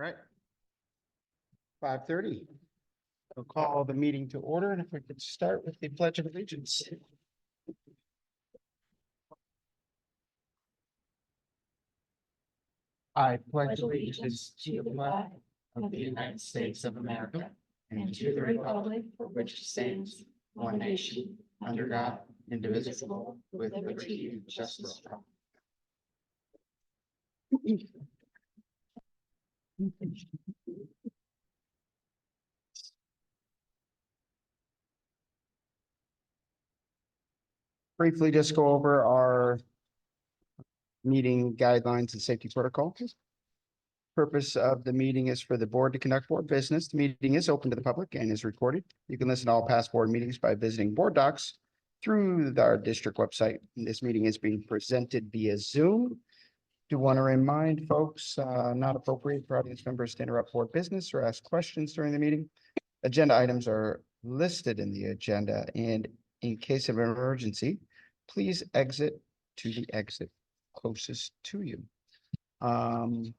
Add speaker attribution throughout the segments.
Speaker 1: All right. 5:30. We'll call the meeting to order, and if we could start with the Pledge of Allegiance. I pledge allegiance to the flag of the United States of America and to the republic for which it stands, one nation, under God, indivisible, with liberty and justice for all. Briefly just go over our meeting guidelines and safety protocols. Purpose of the meeting is for the board to conduct board business. The meeting is open to the public and is recorded. You can listen to all past board meetings by visiting board docs through our district website. This meeting is being presented via Zoom. Do want to remind folks, not appropriate for audience members to interrupt board business or ask questions during the meeting. Agenda items are listed in the agenda, and in case of an emergency, please exit to the exit closest to you. And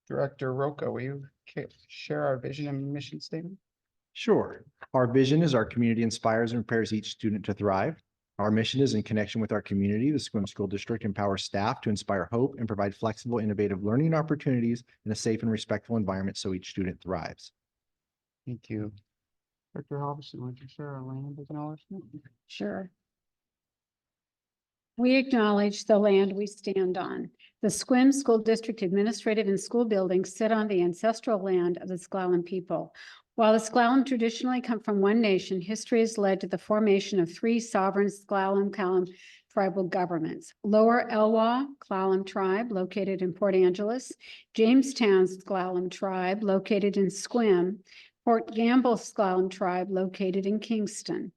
Speaker 1: Director Roca, will you share our vision and mission statement?
Speaker 2: Sure. Our vision is our community inspires and prepares each student to thrive. Our mission is in connection with our community. The Sequim School District empowers staff to inspire hope and provide flexible, innovative learning opportunities in a safe and respectful environment so each student thrives.
Speaker 1: Thank you. Director Halverson, would you share our land acknowledgement?
Speaker 3: Sure. We acknowledge the land we stand on. The Sequim School District Administrative and School Buildings sit on the ancestral land of the S'Klallam people. While the S'Klallam traditionally come from one nation, history has led to the formation of three sovereign S'Klallam tribal governments. Lower Elwha S'Klallam tribe, located in Port Angeles, Jamestown S'Klallam tribe, located in Sequim, Port Gamble S'Klallam tribe, located in Kingston.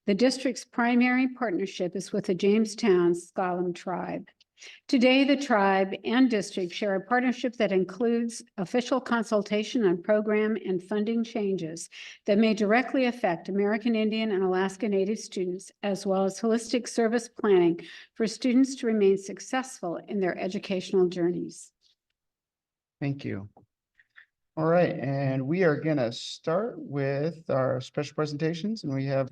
Speaker 3: The district's primary partnership is with the Jamestown S'Klallam tribe. Today, the tribe and district share a partnership that includes official consultation on program and funding changes that may directly affect American Indian and Alaska Native students, as well as holistic service planning for students to remain successful in their educational journeys.
Speaker 1: Thank you. All right, and we are gonna start with our special presentations, and we have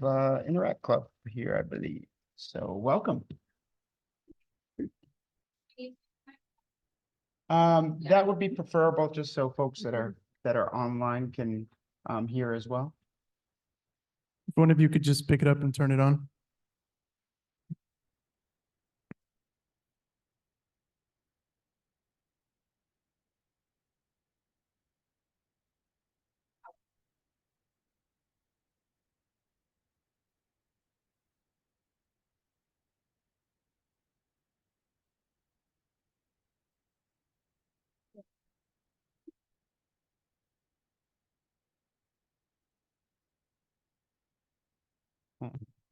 Speaker 1: Interact Club here, I believe. So welcome. That would be preferable, just so folks that are online can hear as well.
Speaker 4: If one of you could just pick it up and turn it on.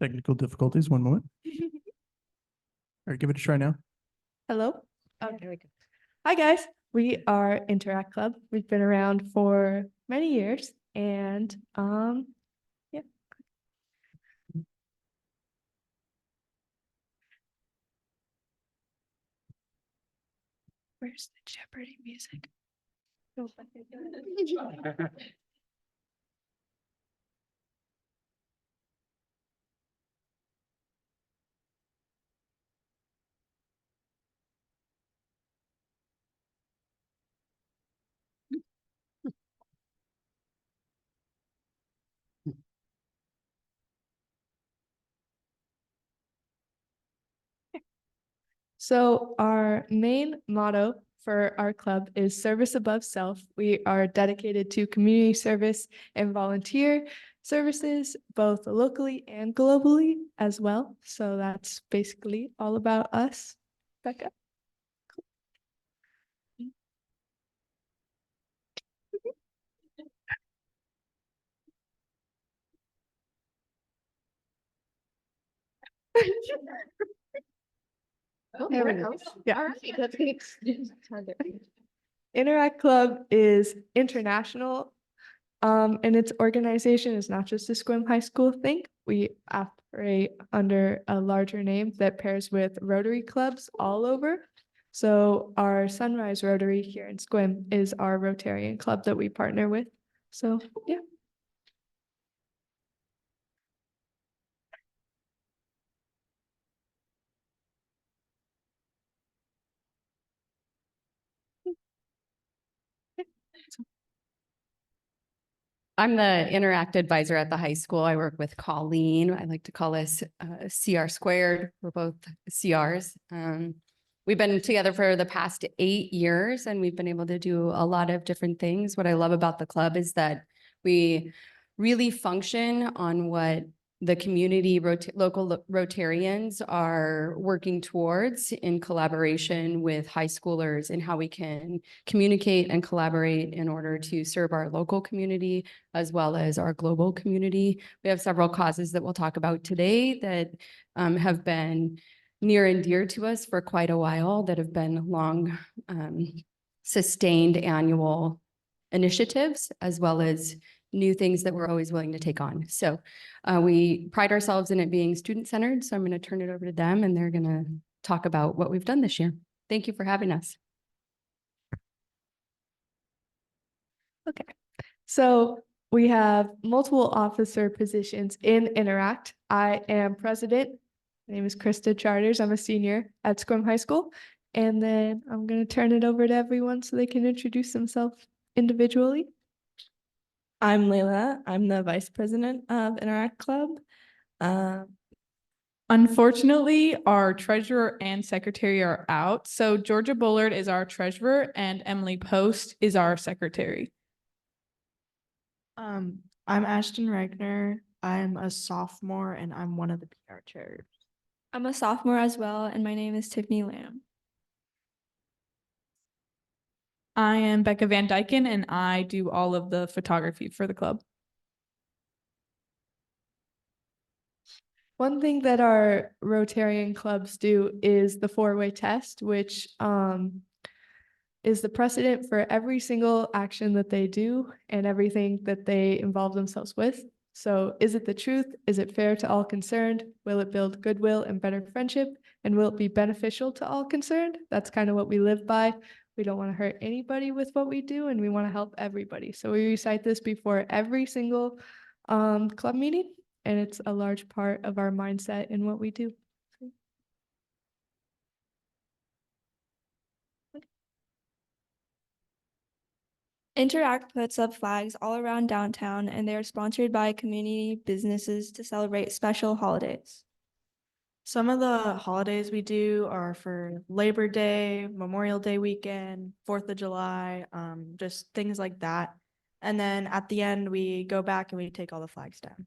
Speaker 4: Technical difficulties, one moment. All right, give it a try now.
Speaker 5: Hello. Oh, there we go. Hi, guys. We are Interact Club. We've been around for many years, and yeah. Where's the Jeopardy music? Oh, So our main motto for our club is service above self. We are dedicated to community service and volunteer services, both locally and globally as well. So that's basically all about us. Becca.
Speaker 3: There we go.
Speaker 5: Yeah.
Speaker 3: All right, that's good.
Speaker 5: Interact Club is international And its organization is not just a Sequim High School thing. We operate under a larger name that pairs with Rotary clubs all over. So our Sunrise Rotary here in Sequim is our Rotarian club that we partner with. So, yeah.
Speaker 6: I'm the Interact advisor at the high school. I work with Colleen. I like to call us CR squared. We're both CRs. We've been together for the past 8 years and we've been able to do a lot of different things. What I love about the club is that we really function on what the community local Rotarians are working towards in collaboration with high schoolers and how we can communicate and collaborate in order to serve our local community as well as our global community. We have several causes that we'll talk about today that have been near and dear to us for quite a while, that have been long sustained annual initiatives, as well as new things that we're always willing to take on. So we pride ourselves in it being student-centered. So I'm going to turn it over to them and they're going to talk about what we've done this year. Thank you for having us.
Speaker 5: Okay. So we have multiple officer positions in Interact. I am president. My name is Krista Charters. I'm a senior at Sequim High School. And then I'm going to turn it over to everyone so they can introduce themselves individually.
Speaker 7: I'm Layla. I'm the vice president of Interact Club.
Speaker 8: Unfortunately, our treasurer and secretary are out. So Georgia Bullard is our treasurer and Emily Post is our secretary.
Speaker 7: I'm Ashton Regner. I'm a sophomore and I'm one of the PR chairs.
Speaker 9: I'm a sophomore as well, and my name is Tiffany Lamb.
Speaker 8: I am Becca Van Dyken and I do all of the photography for the club.
Speaker 5: One thing that our Rotarian clubs do is the four-way test, which is the precedent for every single action that they do and everything that they involve themselves with. So is it the truth? Is it fair to all concerned? Will it build goodwill and better friendship? And will it be beneficial to all concerned? That's kind of what we live by. We don't want to hurt anybody with what we do and we want to help everybody. So we recite this before every single club meeting, and it's a large part of our mindset in what we do.
Speaker 9: Interact puts up flags all around downtown, and they are sponsored by community businesses to celebrate special holidays.
Speaker 7: Some of the holidays we do are for Labor Day, Memorial Day weekend, 4th of July, just things like that. And then at the end, we go back and we take all the flags down.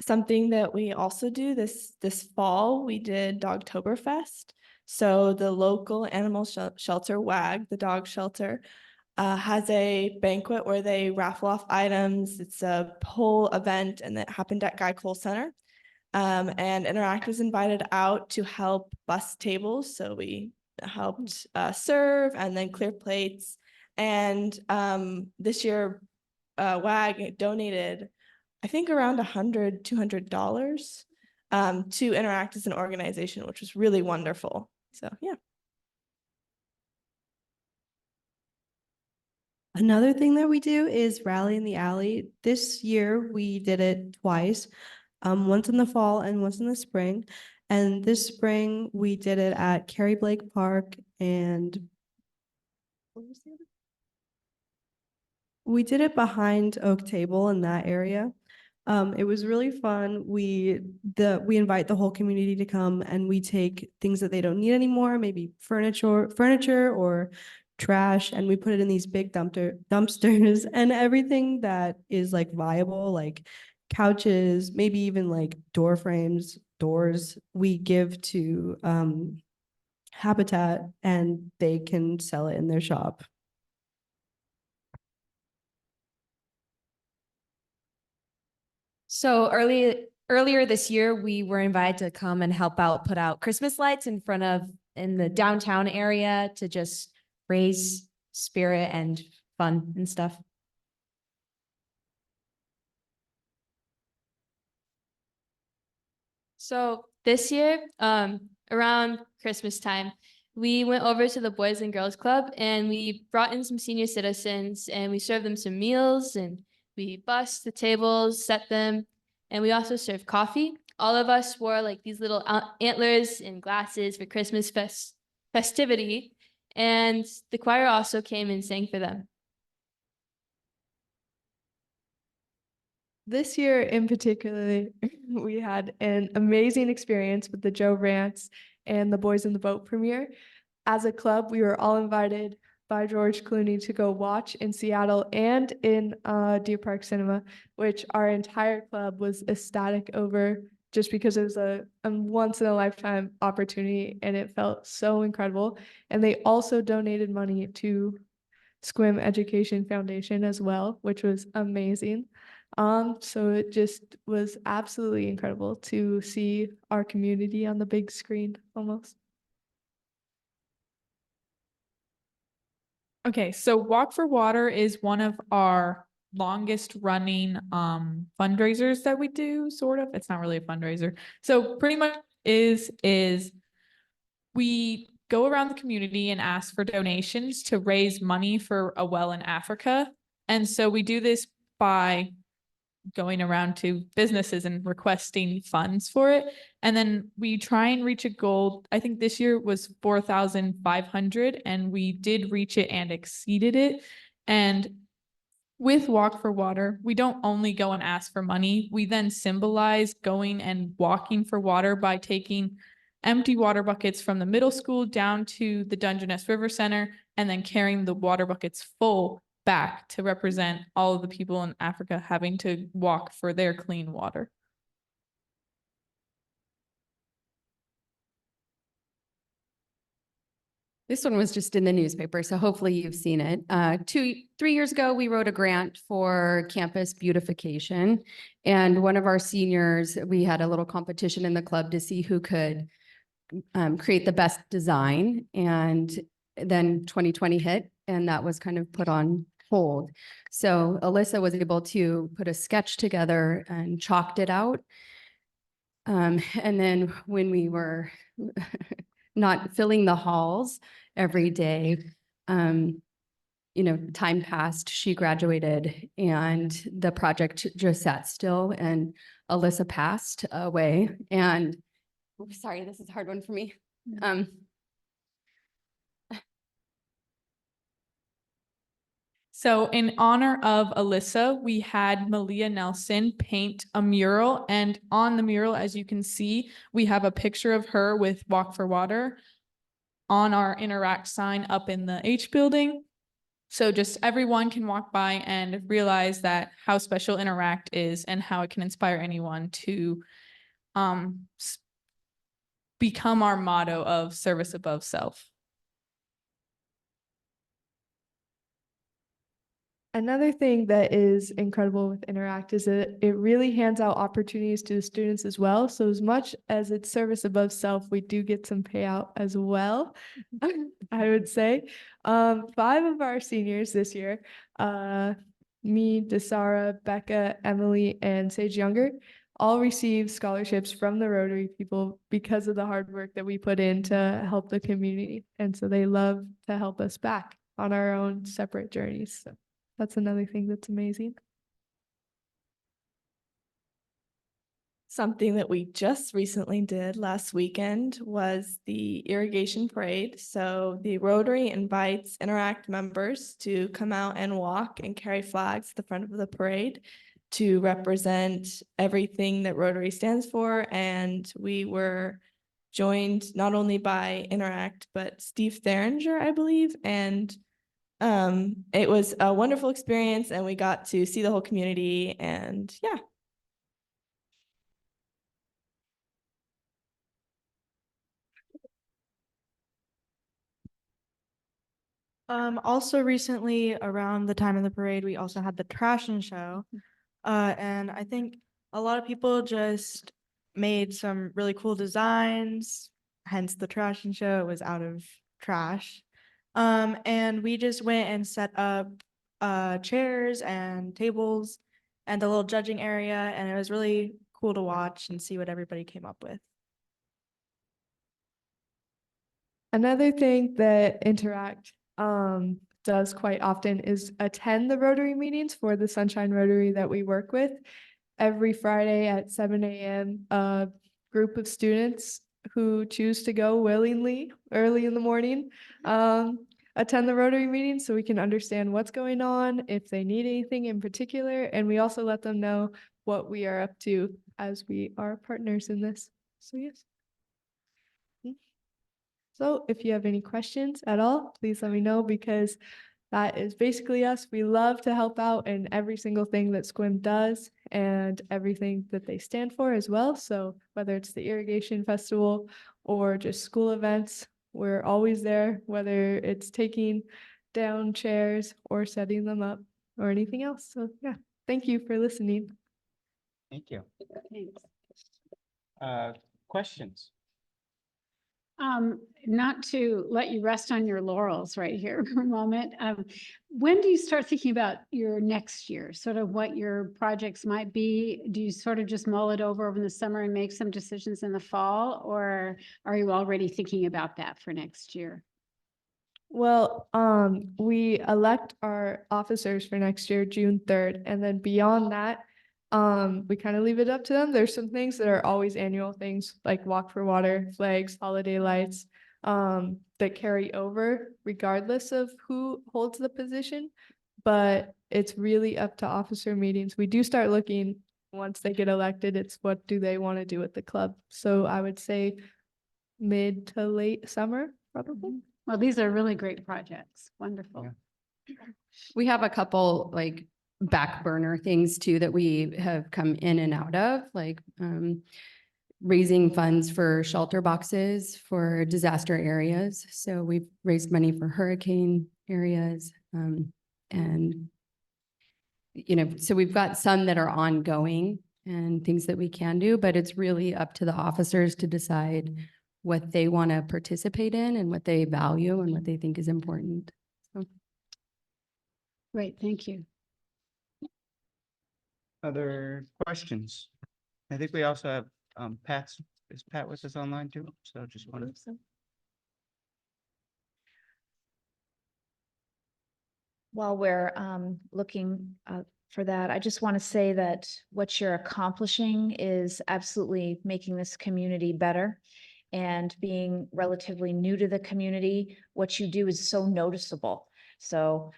Speaker 9: Something that we also do this fall, we did Dogtoberfest. So the local animal shelter, WAG, the dog shelter, has a banquet where they raffle off items. It's a whole event and it happened at Guy Cole Center. And Interact was invited out to help bus tables. So we helped serve and then clear plates. And this year, WAG donated, I think, around $100–200 to Interact as an organization, which was really wonderful. So, yeah.
Speaker 10: Another thing that we do is Rally in the Alley. This year we did it twice, once in the fall and once in the spring. And this spring we did it at Carrie Blake Park and what was the other? We did it behind Oak Table in that area. It was really fun. We invite the whole community to come and we take things that they don't need anymore, maybe furniture or trash, and we put it in these big dumpsters and everything that is like viable, like couches, maybe even like door frames, doors, we give to Habitat and they can sell it in their shop.
Speaker 11: So earlier this year, we were invited to come and help out put out Christmas lights in front of in the downtown area to just raise spirit and fun and stuff.
Speaker 5: So this year, around Christmas time, we went over to the Boys and Girls Club and we brought in some senior citizens and we served them some meals and we bussed the tables, set them, and we also served coffee. All of us wore like these little antlers and glasses for Christmas festivity, and the choir also came and sang for them. This year in particular, we had an amazing experience with the Joe Rants and the Boys in the Boat premiere. As a club, we were all invited by George Clooney to go watch in Seattle and in Deer Park Cinema, which our entire club was ecstatic over just because it was a once in a lifetime opportunity and it felt so incredible. And they also donated money to Squim Education Foundation as well, which was amazing. So it just was absolutely incredible to see our community on the big screen almost.
Speaker 8: Okay, so Walk for Water is one of our longest running fundraisers that we do, sort of. It's not really a fundraiser. So pretty much is we go around the community and ask for donations to raise money for a well in Africa. And so we do this by going around to businesses and requesting funds for it. And then we try and reach a goal. I think this year was 4,500 and we did reach it and exceeded it. And with Walk for Water, we don't only go and ask for money. We then symbolize going and walking for water by taking empty water buckets from the middle school down to the Dungeness River Center and then carrying the water buckets full back to represent all of the people in Africa having to walk for their clean water.
Speaker 6: This one was just in the newspaper, so hopefully you've seen it. 3 years ago, we wrote a grant for campus beautification. And one of our seniors, we had a little competition in the club to see who could create the best design. And then 2020 hit, and that was kind of put on hold. So Alyssa was able to put a sketch together and chalked it out. And then when we were not filling the halls every day, time passed, she graduated and the project just sat still and Alyssa passed away. And sorry, this is a hard one for me.
Speaker 8: So in honor of Alyssa, we had Malia Nelson paint a mural, and on the mural, as you can see, we have a picture of her with Walk for Water on our Interact sign up in the H building. So just everyone can walk by and realize that how special Interact is and how it can inspire anyone to become our motto of service above self.
Speaker 5: Another thing that is incredible with Interact is that it really hands out opportunities to the students as well. So as much as it's service above self, we do get some payout as well, I would say. 5 of our seniors this year, me, Desara, Becca, Emily, and Sage Younger, all received scholarships from the Rotary people because of the hard work that we put in to help the community. And so they love to help us back on our own separate journeys. So that's another thing that's amazing.
Speaker 9: Something that we just recently did last weekend was the irrigation parade. So the Rotary invites Interact members to come out and walk and carry flags at the front of the parade to represent everything that Rotary stands for. And we were joined not only by Interact, but Steve Theringer, I believe, and it was a wonderful experience and we got to see the whole community and yeah.
Speaker 7: Also recently around the time of the parade, we also had the trash and show. And I think a lot of people just made some really cool designs, hence the trash and show. It was out of trash. And we just went and set up chairs and tables and the little judging area, and it was really cool to watch and see what everybody came up with.
Speaker 5: Another thing that Interact does quite often is attend the Rotary meetings for the Sunshine Rotary that we work with. Every Friday at 7 a.m., a group of students who choose to go willingly early in the morning attend the Rotary meeting so we can understand what's going on, if they need anything in particular, and we also let them know what we are up to as we are partners in this. So yes. So if you have any questions at all, please let me know, because that is basically us. We love to help out in every single thing that SQUIM does and everything that they stand for as well. So whether it's the irrigation festival or just school events, we're always there, whether it's taking down chairs or setting them up or anything else. So yeah, thank you for listening.
Speaker 1: Thank you.
Speaker 3: Thanks.
Speaker 1: Questions?
Speaker 3: Not to let you rest on your laurels right here for a moment. When do you start thinking about your next year, sort of what your projects might be? Do you sort of just mull it over the summer and make some decisions in the fall, or are you already thinking about that for next year?
Speaker 5: Well, we elect our officers for next year, June 3rd, and then beyond that, we kind of leave it up to them. There's some things that are always annual things, like Walk for Water, flags, holiday lights, that carry over regardless of who holds the position. But it's really up to officer meetings. We do start looking once they get elected. It's what do they want to do with the club? So I would say mid to late summer, probably.
Speaker 3: Well, these are really great projects. Wonderful.
Speaker 1: Yeah.
Speaker 6: We have a couple like back burner things too that we have come in and out of, like raising funds for shelter boxes for disaster areas. So we've raised money for hurricane areas. And, so we've got some that are ongoing and things that we can do, but it's really up to the officers to decide what they want to participate in and what they value and what they think is important. So.
Speaker 3: Great, thank you.
Speaker 1: Other questions? I think we also have is Pat with us online too? So just wanted.
Speaker 11: While we're looking for that, I just want to say that what you're accomplishing is absolutely making this community better. And being relatively new to the community, what you do is so noticeable. So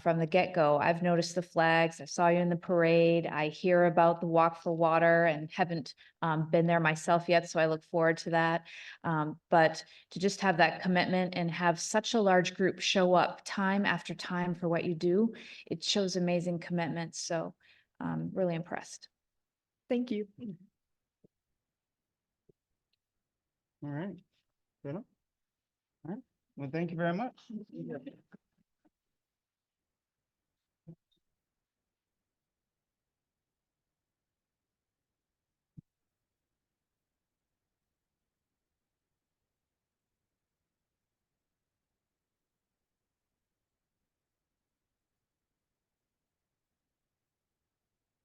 Speaker 11: from the get-go, I've noticed the flags. I saw you in the parade. I hear about the Walk for Water and haven't been there myself yet, so I look forward to that. But to just have that commitment and have such a large group show up time after time for what you do, it shows amazing commitment. So really impressed.
Speaker 5: Thank you.
Speaker 1: All right. Good. All right. Well, thank you very much.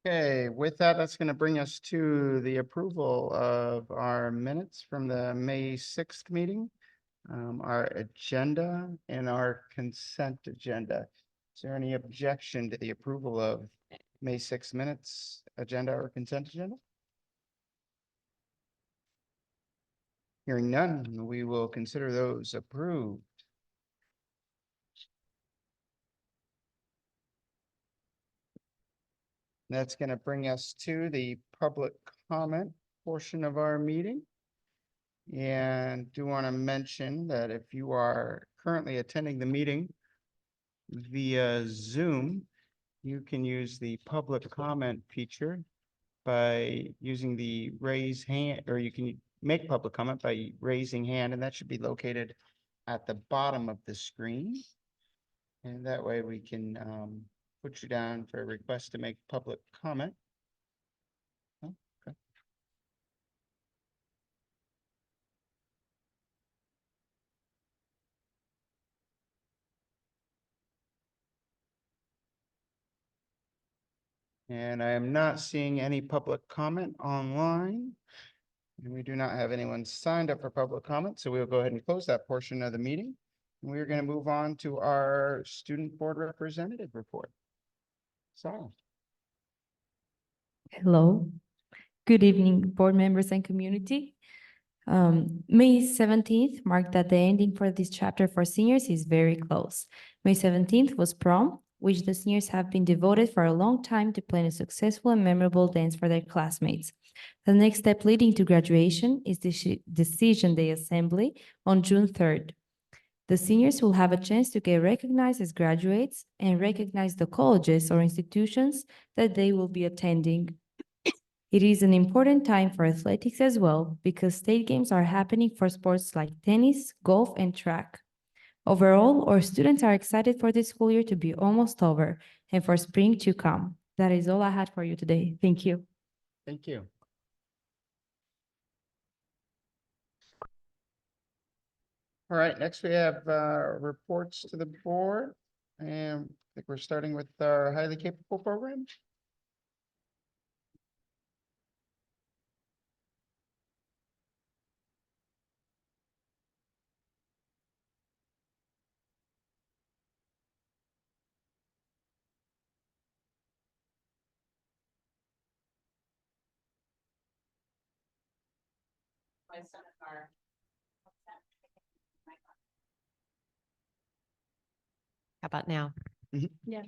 Speaker 1: Okay, with that, that's going to bring us to the approval of our minutes from the May 6th meeting, our agenda and our consent agenda. Is there any objection to the approval of May 6th minutes, agenda or consent agenda? Hearing none, we will consider those approved. That's going to bring us to the public comment portion of our meeting. And do want to mention that if you are currently attending the meeting via Zoom, you can use the public comment feature by using the raise hand, or you can make public comment by raising hand, and that should be located at the bottom of the screen. And that way we can put you down for a request to make public comment. Oh, okay. And I am not seeing any public comment online. And we do not have anyone signed up for public comment, so we'll go ahead and close that portion of the meeting. And we're going to move on to our student board representative report. So,
Speaker 12: Hello, good evening, board members and community. May 17th marked that the ending for this chapter for seniors is very close. May 17th was prom, which the seniors have been devoted for a long time to plan a successful and memorable dance for their classmates. The next step leading to graduation is the Decision Day Assembly on June 3rd. The seniors will have a chance to get recognized as graduates and recognize the colleges or institutions that they will be attending. It is an important time for athletics as well because state games are happening for sports like tennis, golf, and track. Overall, our students are excited for this school year to be almost over and for spring to come. That is all I had for you today. Thank you.
Speaker 1: thank you. All right, next we have reports to the board. And I think we're starting with our highly capable program.
Speaker 13: How about now?
Speaker 1: Mhm.
Speaker 3: Yes.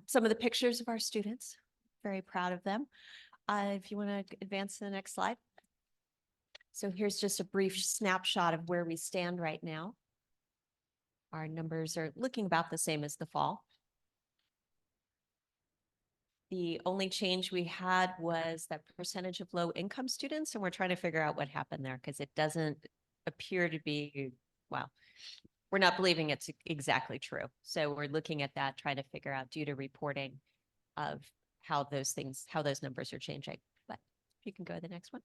Speaker 13: Some of the pictures of our students, very proud of them. If you want to advance to the next slide. So here's just a brief snapshot of where we stand right now. Our numbers are looking about the same as the fall. The only change we had was that percentage of low income students, and we're trying to figure out what happened there because it doesn't appear to be, well, we're not believing it's exactly true. So we're looking at that, trying to figure out due to reporting of how those numbers are changing. But you can go to the next one.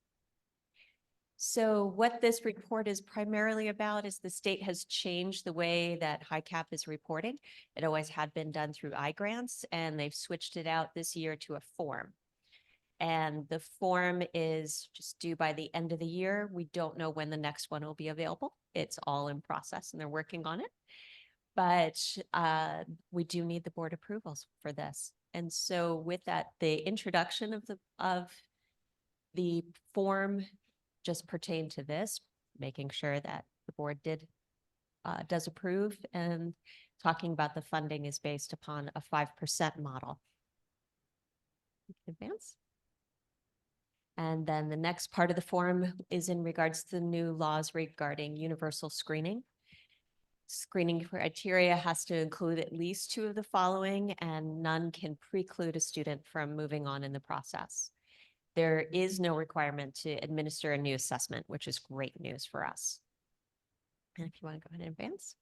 Speaker 13: So what this report is primarily about is the state has changed the way that HiCap is reporting. It always had been done through iGrants, and they've switched it out this year to a form. And the form is just due by the end of the year. We don't know when the next one will be available. It's all in process and they're working on it. But we do need the board approvals for this. And so with that, the introduction of the form just pertained to this, making sure that the board does approve, and talking about the funding is based upon a 5% model. Advance. And then the next part of the form is in regards to the new laws regarding universal screening. Screening criteria has to include at least 2 of the following, and none can preclude a student from moving on in the process. There is no requirement to administer a new assessment, which is great news for us. And if you want to go ahead and advance.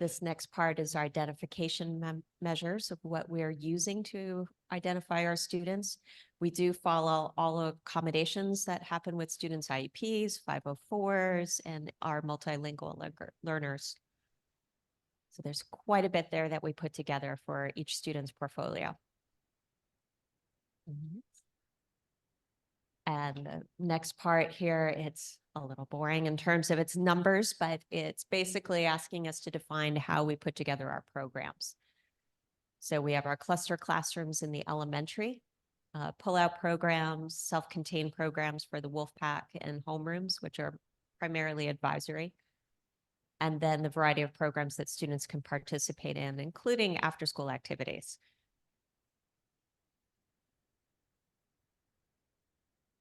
Speaker 13: This next part is our identification measures of what we're using to identify our students. We do follow all accommodations that happen with students' IEPs, 504s, and our multilingual learners. So there's quite a bit there that we put together for each student's portfolio. And the next part here, it's a little boring in terms of its numbers, but it's basically asking us to define how we put together our programs. So we have our cluster classrooms in the elementary, pull-out programs, self-contained programs for the Wolfpack and homerooms, which are primarily advisory. And then the variety of programs that students can participate in, including after-school activities.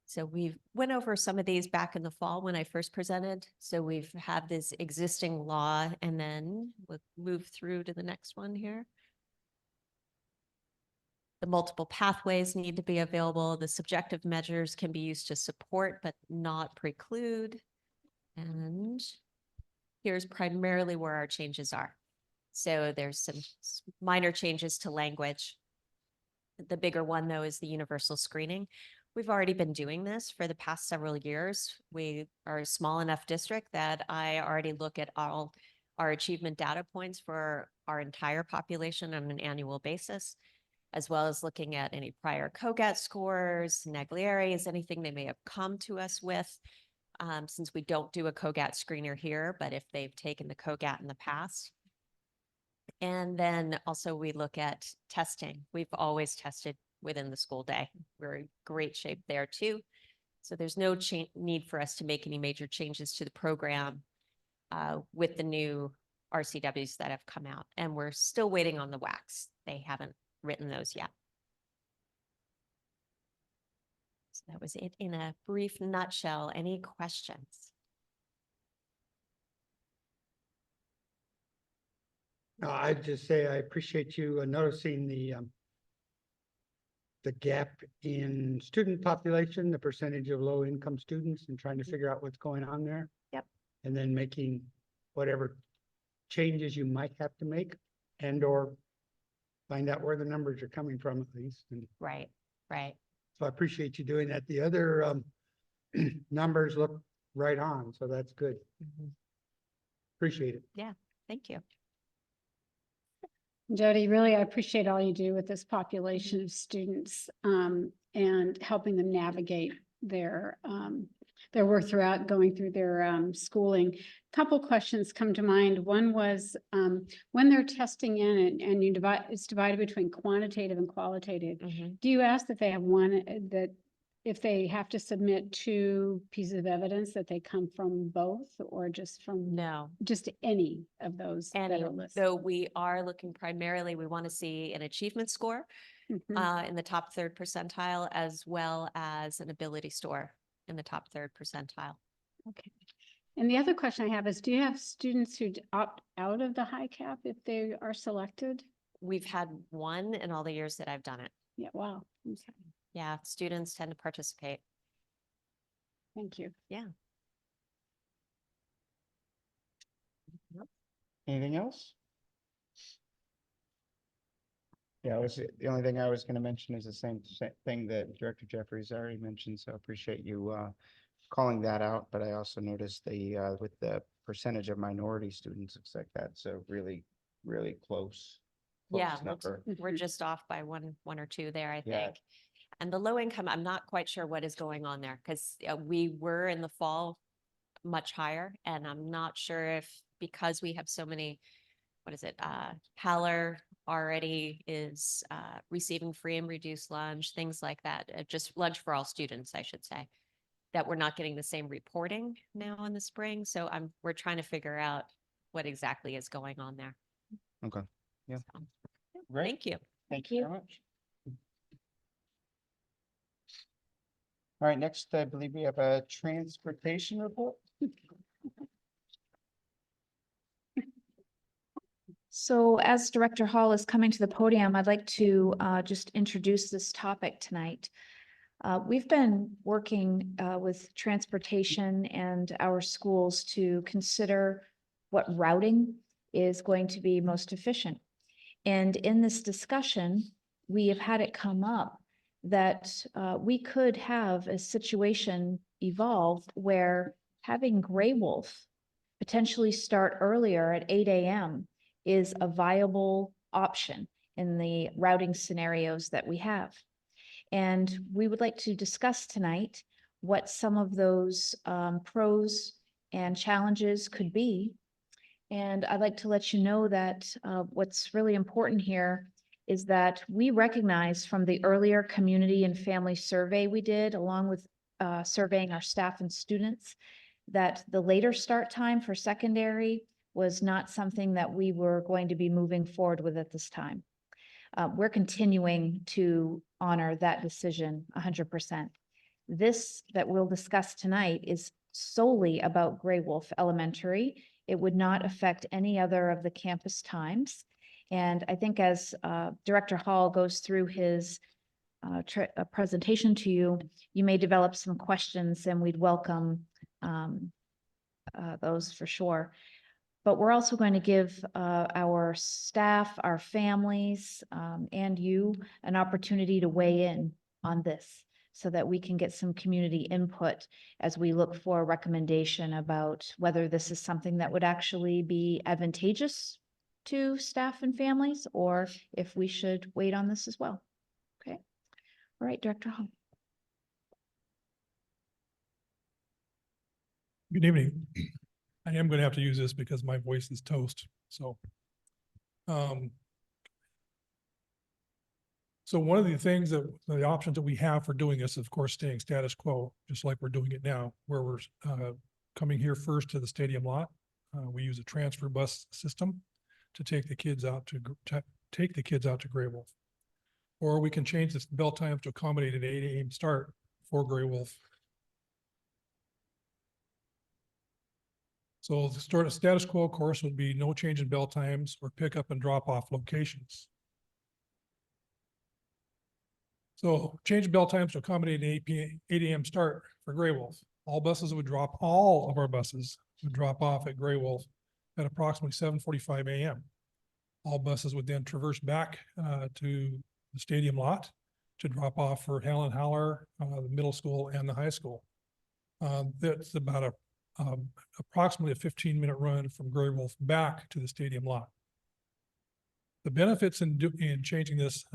Speaker 13: So we've went over some of these back in the fall when I first presented. So we've had this existing law, and then we'll move through to the next one here. The multiple pathways need to be available. The subjective measures can be used to support, but not preclude. And here's primarily where our changes are. So there's some minor changes to language. The bigger one, though, is the universal screening. We've already been doing this for the past several years. We are a small enough district that I already look at all our achievement data points for our entire population on an annual basis. as well as looking at any prior COGAT scores, Naglieri's, anything they may have come to us with. Since we don't do a COGAT screener here, but if they've taken the COGAT in the past. And then also we look at testing. We've always tested within the school day. We're in great shape there too. So there's no need for us to make any major changes to the program with the new RCWs that have come out. And we're still waiting on the WACs. They haven't written those yet. So that was it in a brief nutshell. Any questions?
Speaker 14: I'd just say I appreciate you noticing the gap in student population, the percentage of low income students, and trying to figure out what's going on there.
Speaker 13: Yep.
Speaker 14: And then making whatever changes you might have to make and or find out where the numbers are coming from at least. And
Speaker 13: Right, right.
Speaker 14: so I appreciate you doing that. The other numbers look right on, so that's good. Appreciate it.
Speaker 13: Yeah, thank you.
Speaker 3: Jody, really, I appreciate all you do with this population of students and helping them navigate their work throughout going through their schooling. Couple questions come to mind. One was when they're testing in and you it's divided between quantitative and qualitative. Do you ask that they have one that if they have to submit 2 pieces of evidence that they come from both or just from just any of those that
Speaker 13: And
Speaker 3: are listed?
Speaker 13: though we are looking primarily, we want to see an achievement score in the top 3rd percentile, as well as an ability score in the top 3rd percentile.
Speaker 3: Okay. And the other question I have is, do you have students who opt out of the high cap if they are selected?
Speaker 13: We've had 1 in all the years that I've done it.
Speaker 3: Yeah, wow. Okay.
Speaker 13: Yeah, students tend to participate.
Speaker 3: Thank you.
Speaker 13: Yeah.
Speaker 1: Anything else? Yeah, the only thing I was going to mention is the same thing that Director Jeffries already mentioned, so I appreciate you calling that out. But I also noticed with the percentage of minority students, looks like that's a really, really close
Speaker 13: Yeah,
Speaker 1: number.
Speaker 13: we're just off by one or two there, I
Speaker 1: Yeah.
Speaker 13: think. And the low income, I'm not quite sure what is going on there because we were in the fall much higher, and I'm not sure if because we have so many, what is it? Haller already is receiving free and reduced lunch, things like that. Just lunch for all students, I should say, that we're not getting the same reporting now in the spring. So we're trying to figure out what exactly is going on there.
Speaker 1: Okay. Yeah.
Speaker 13: So,
Speaker 1: Great.
Speaker 13: Thank you.
Speaker 1: Thank you very much. All right, next, I believe we have a transportation report.
Speaker 11: So as Director Hall is coming to the podium, I'd like to just introduce this topic tonight. We've been working with transportation and our schools to consider what routing is going to be most efficient. And in this discussion, we have had it come up that we could have a situation evolve where having Gray Wolf potentially start earlier at 8 a.m. is a viable option in the routing scenarios that we have. And we would like to discuss tonight what some of those pros and challenges could be. And I'd like to let you know that what's really important here is that we recognize from the earlier community and family survey we did, along with surveying our staff and students, that the later start time for secondary was not something that we were going to be moving forward with at this time. We're continuing to honor that decision 100%. This that we'll discuss tonight is solely about Gray Wolf Elementary. It would not affect any other of the campus times. And I think as Director Hall goes through his presentation to you, you may develop some questions and we'd welcome those for sure. But we're also going to give our staff, our families, and you an opportunity to weigh in on this so that we can get some community input as we look for a recommendation about whether this is something that would actually be advantageous to staff and families, or if we should wait on this as well. Okay. All right, Director Hall.
Speaker 15: Good evening. I am going to have to use this because my voice is toast. So one of the things that the options that we have for doing this, of course, staying status quo, just like we're doing it now, where we're coming here first to the stadium lot. We use a transfer bus system to take the kids out to Gray Wolf. Or we can change this bell time to accommodate an 8 a.m. start for Gray Wolf. So the status quo, of course, would be no change in bell times or pickup and drop off locations. So change bell times to accommodate an 8 a.m. start for Gray Wolf. All of our buses would drop off at Gray Wolf at approximately 7:45 a.m. All buses would then traverse back to the stadium lot to drop off for Helen Haller, the middle school and the high school. That's about approximately a 15-minute run from Gray Wolf back to the stadium lot. The benefits in changing this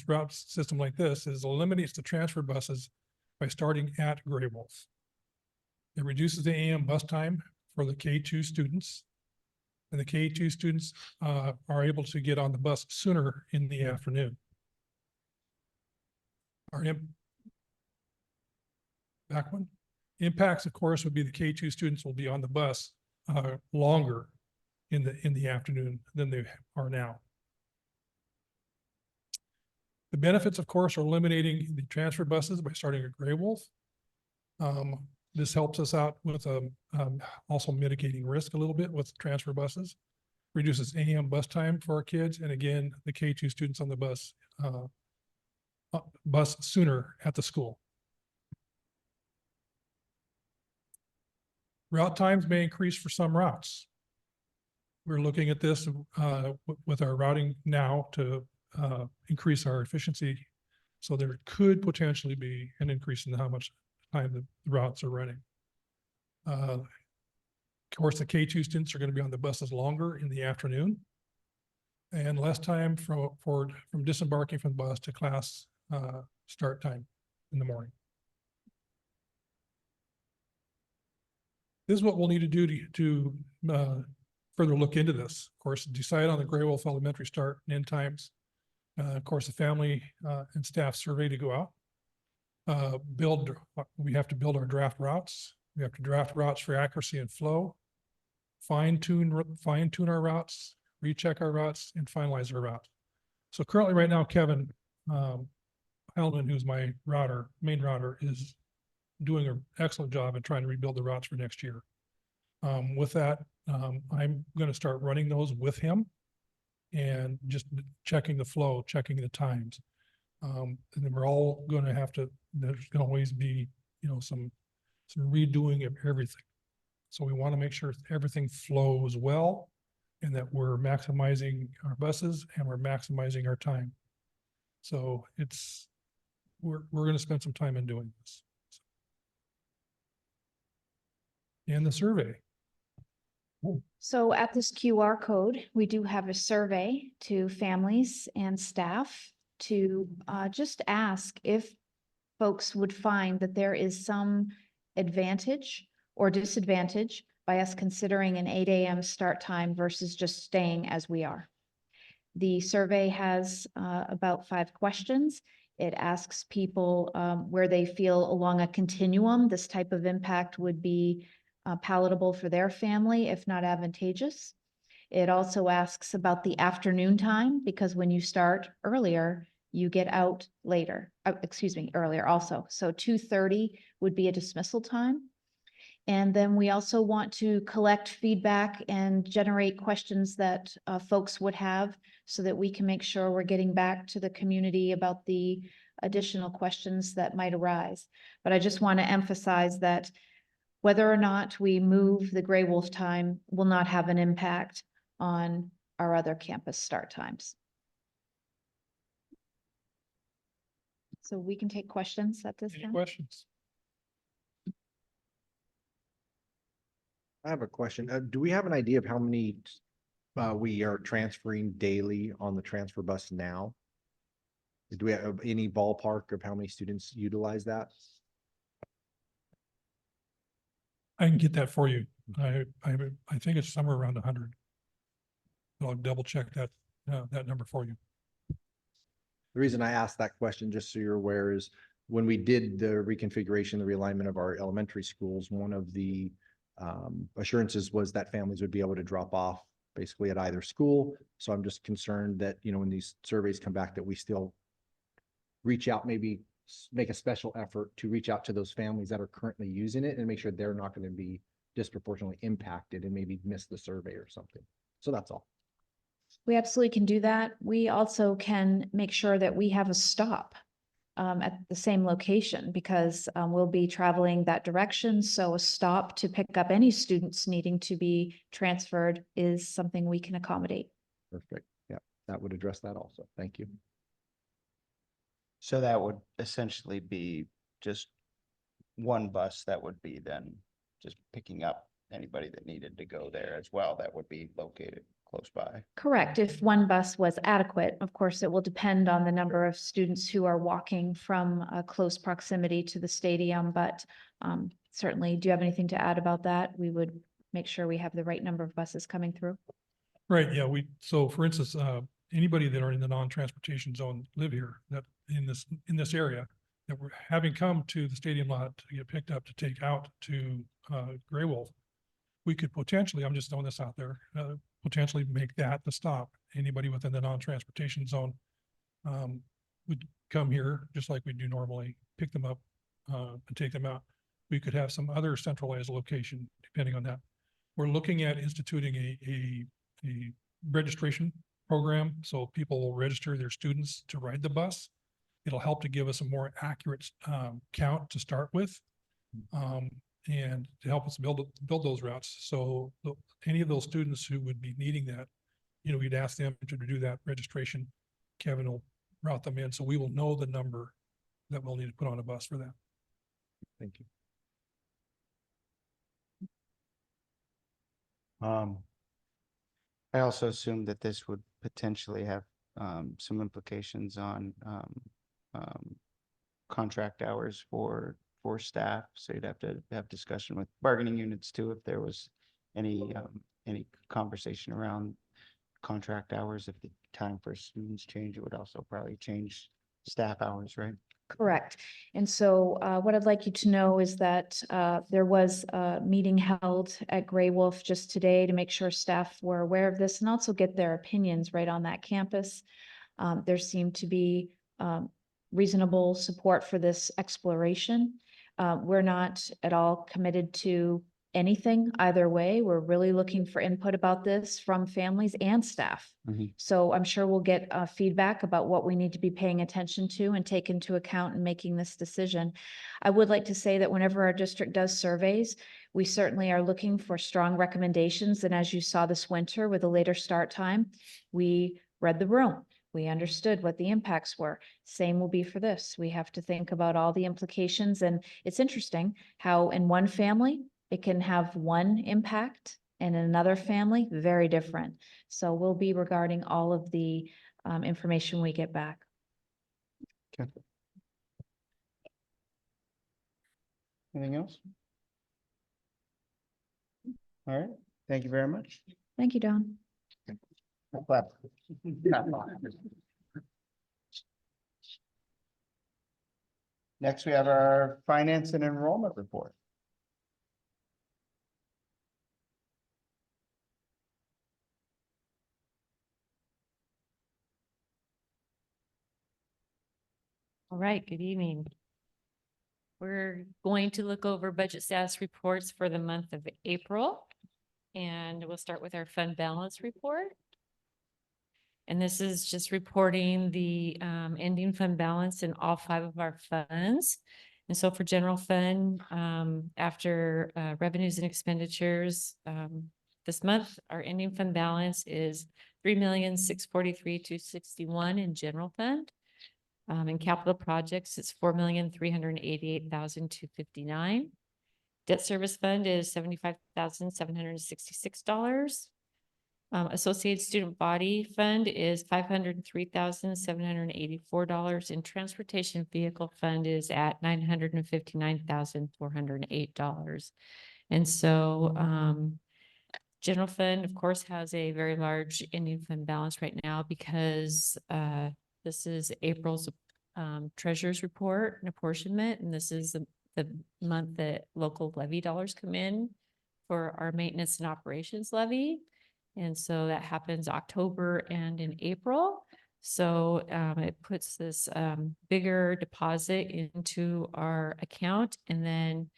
Speaker 15: route system like this is eliminates the transfer buses by starting at Gray Wolf. It reduces the AM bus time for the K2 students, and the K2 students are able to get on the bus sooner in the afternoon. Back one. Impacts, of course, would be the K2 students will be on the bus longer in the afternoon than they are now. The benefits, of course, are eliminating the transfer buses by starting at Gray Wolf. This helps us out with also mitigating risk a little bit with transfer buses, reduces AM bus time for our kids, and again, the K2 students on the bus sooner at the school. Route times may increase for some routes. We're looking at this with our routing now to increase our efficiency. So there could potentially be an increase in how much time the routes are running. Of course, the K2 students are going to be on the buses longer in the afternoon and less time from disembarking from the bus to class start time in the morning. This is what we'll need to do to further look into this. Of course, decide on the Gray Wolf Elementary start and end times. Of course, the family and staff survey to go out. We have to build our draft routes. We have to draft routes for accuracy and flow, fine tune our routes, recheck our routes, and finalize our routes. So currently right now, Kevin Hellman, who's my main router, is doing an excellent job in trying to rebuild the routes for next year. With that, I'm going to start running those with him and just checking the flow, checking the times. And then we're all going to have to, there's going to always be, some redoing of everything. So we want to make sure everything flows well and that we're maximizing our buses and we're maximizing our time. So we're going to spend some time in doing this. And the survey.
Speaker 11: So at this QR code, we do have a survey to families and staff to just ask if folks would find that there is some advantage or disadvantage by us considering an 8 a.m. start time versus just staying as we are. The survey has about 5 questions. It asks people where they feel along a continuum this type of impact would be palatable for their family, if not advantageous. It also asks about the afternoon time, because when you start earlier, you get out later, earlier also. So 2:30 would be a dismissal time. And then we also want to collect feedback and generate questions that folks would have so that we can make sure we're getting back to the community about the additional questions that might arise. But I just want to emphasize that whether or not we move the Gray Wolf time will not have an impact on our other campus start times. So we can take questions at this time.
Speaker 15: Any questions?
Speaker 2: I have a question. Do we have an idea of how many We are transferring daily on the transfer bus now. Do we have any ballpark of how many students utilize that?
Speaker 15: I can get that for you. I think it's somewhere around 100. But I'll double check that number for you.
Speaker 2: The reason I asked that question, just so you're aware, is when we did the reconfiguration, the realignment of our elementary schools, one of the assurances was that families would be able to drop off basically at either school. So I'm just concerned that, you know, when these surveys come back, that we still reach out, maybe make a special effort to reach out to those families that are currently using it and make sure they're not going to be disproportionately impacted and maybe miss the survey or something. So that's all.
Speaker 11: We absolutely can do that. We also can make sure that we have a stop at the same location because we'll be traveling that direction. So a stop to pick up any students needing to be transferred is something we can accommodate.
Speaker 2: Perfect. Yeah, that would address that also. Thank you.
Speaker 1: So that would essentially be just one bus that would be then just picking up anybody that needed to go there as well. That would be located close by.
Speaker 11: Correct. If one bus was adequate, of course, it will depend on the number of students who are walking from a close proximity to the stadium, but certainly, do you have anything to add about that? We would make sure we have the right number of buses coming through.
Speaker 15: Right, yeah, so for instance, anybody that are in the non-transportation zone live here, that in this area, that we're having come to the stadium lot to get picked up to take out to Gray Wolf, we could potentially, I'm just throwing this out there, potentially make that the stop. Anybody within the non-transportation zone would come here, just like we do normally, pick them up and take them out. We could have some other centralized location, depending on that. We're looking at instituting a registration program, so people will register their students to ride the bus. It'll help to give us a more accurate count to start with, and to help us build those routes. So any of those students who would be needing that, you know, we'd ask them to do that registration. Kevin will route them in, so we will know the number that we'll need to put on a bus for that.
Speaker 2: Thank you.
Speaker 1: I also assume that this would potentially have some implications on contract hours for staff. So you'd have to have discussion with bargaining units too, if there was any conversation around contract hours. If the time for students change, it would also probably change staff hours, right?
Speaker 11: Correct. And so what I'd like you to know is that there was a meeting held at Gray Wolf just today to make sure staff were aware of this and also get their opinions right on that campus. There seemed to be reasonable support for this exploration. We're not at all committed to anything either way. We're really looking for input about this from families and staff. So I'm sure we'll get feedback about what we need to be paying attention to and take into account in making this decision. I would like to say that whenever our district does surveys, we certainly are looking for strong recommendations. And as you saw this winter with a later start time, we read the room. We understood what the impacts were. Same will be for this. We have to think about all the implications. And it's interesting how in one family, it can have one impact and in another family, very different. So we'll be regarding all of the information we get back.
Speaker 1: Okay. Anything else? All right. Thank you very much.
Speaker 11: Thank you, Don.
Speaker 1: Clap. Next, we have our finance and enrollment report.
Speaker 12: All right, good evening. We're going to look over budget status reports for the month of April. And we'll start with our fund balance report. And this is just reporting the ending fund balance in all 5 of our funds. And so for general fund, after revenues and expenditures, this month, our ending fund balance is $3,643,261 in general fund. In capital projects, it's $4,388,259. Debt service fund is $75,766. Associated Student Body Fund is $503,784, and Transportation Vehicle Fund is at $959,408. And so, General Fund, of course, has a very large ending fund balance right now because, this is April's, treasurer's report and apportionment, and this is the month that local levy dollars come in for our maintenance and operations levy. And so that happens October and in April. So it puts this bigger deposit into our account, and then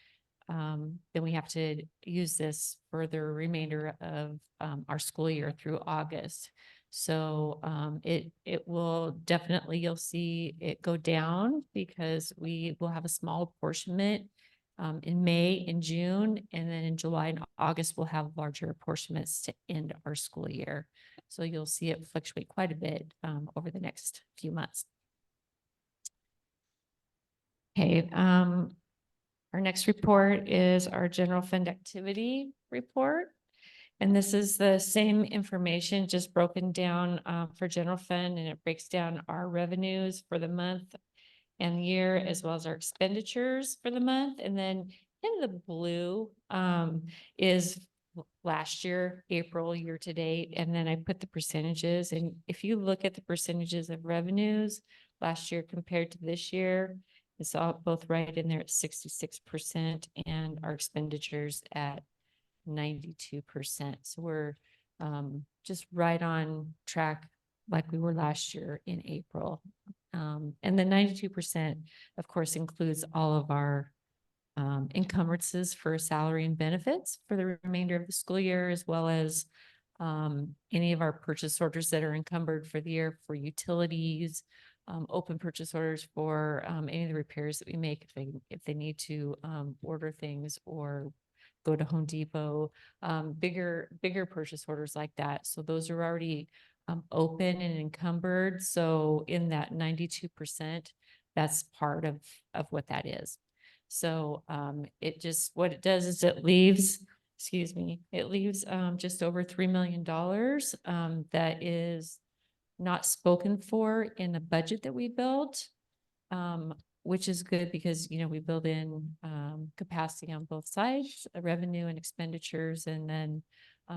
Speaker 12: we have to use this for the remainder of our school year through August. So it will definitely, you'll see it go down because we will have a small apportionment in May and June, and then in July and August, we'll have larger apportionments to end our school year. So you'll see it fluctuate quite a bit over the next few months. Okay, our next report is our general fund activity report. And this is the same information, just broken down for general fund, and it breaks down our revenues for the month and year, as well as our expenditures for the month. And then in the blue is last year, April year to date. And then I put the percentages. And if you look at the percentages of revenues last year compared to this year, it's all both right in there at 66%, and our expenditures at 92%. So we're just right on track like we were last year in April. And the 92%, of course, includes all of our encumbrances for salary and benefits for the remainder of the school year, as well as any of our purchase orders that are encumbered for the year for utilities, open purchase orders for any of the repairs that we make if they need to order things or go to Home Depot, bigger purchase orders like that. So those are already open and encumbered. So in that 92%, that's part of what that is. So it just, what it does is it leaves, it leaves just over $3 million that is not spoken for in the budget that we built, which is good because, you know, we build in capacity on both sides, revenue and expenditures. And then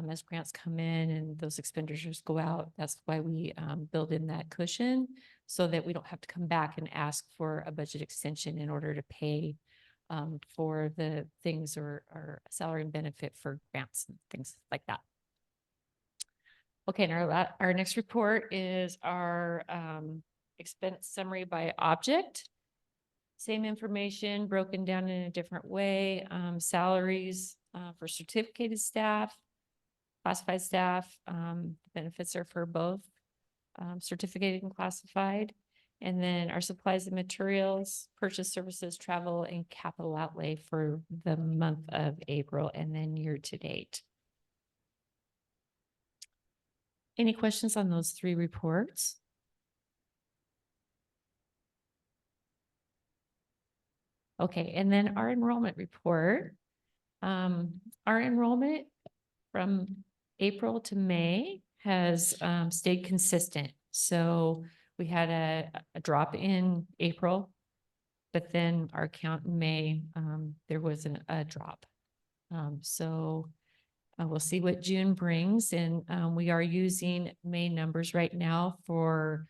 Speaker 12: as grants come in and those expenditures go out, that's why we build in that cushion so that we don't have to come back and ask for a budget extension in order to pay for the things or salary and benefit for grants and things like that. Okay, and our next report is our expense summary by object. Same information broken down in a different way. Salaries for certificated staff, classified staff, benefits are for both certificated and classified. And then our supplies and materials, purchase services, travel, and capital outlay for the month of April, and then year to date. Any questions on those three reports? Okay, and then our enrollment report. Our enrollment from April to May has stayed consistent. So we had a drop in April, but then our count in May, there was a drop. So we'll see what June brings. And we are using May numbers right now for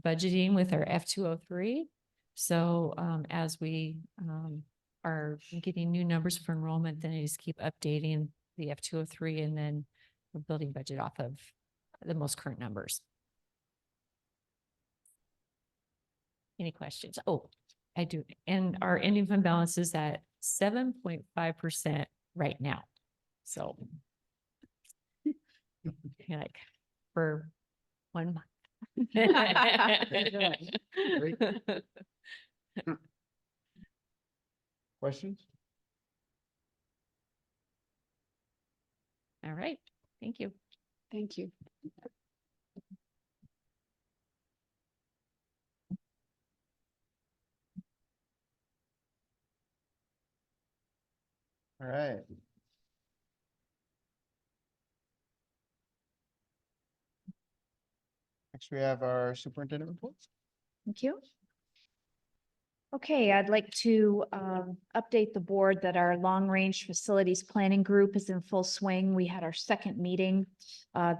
Speaker 12: budgeting with our F203. So as we are getting new numbers for enrollment, then I just keep updating the F203, and then we're building budget off of the most current numbers. Any questions? Oh, I do. And our ending fund balance is at 7.5% right now. So like for 1 month.
Speaker 1: Great. Questions?
Speaker 12: All right. Thank you.
Speaker 3: Thank you.
Speaker 1: All right. Next, we have our superintendent reports.
Speaker 11: Thank you. Okay, I'd like to update the board that our long-range facilities planning group is in full swing. We had our second meeting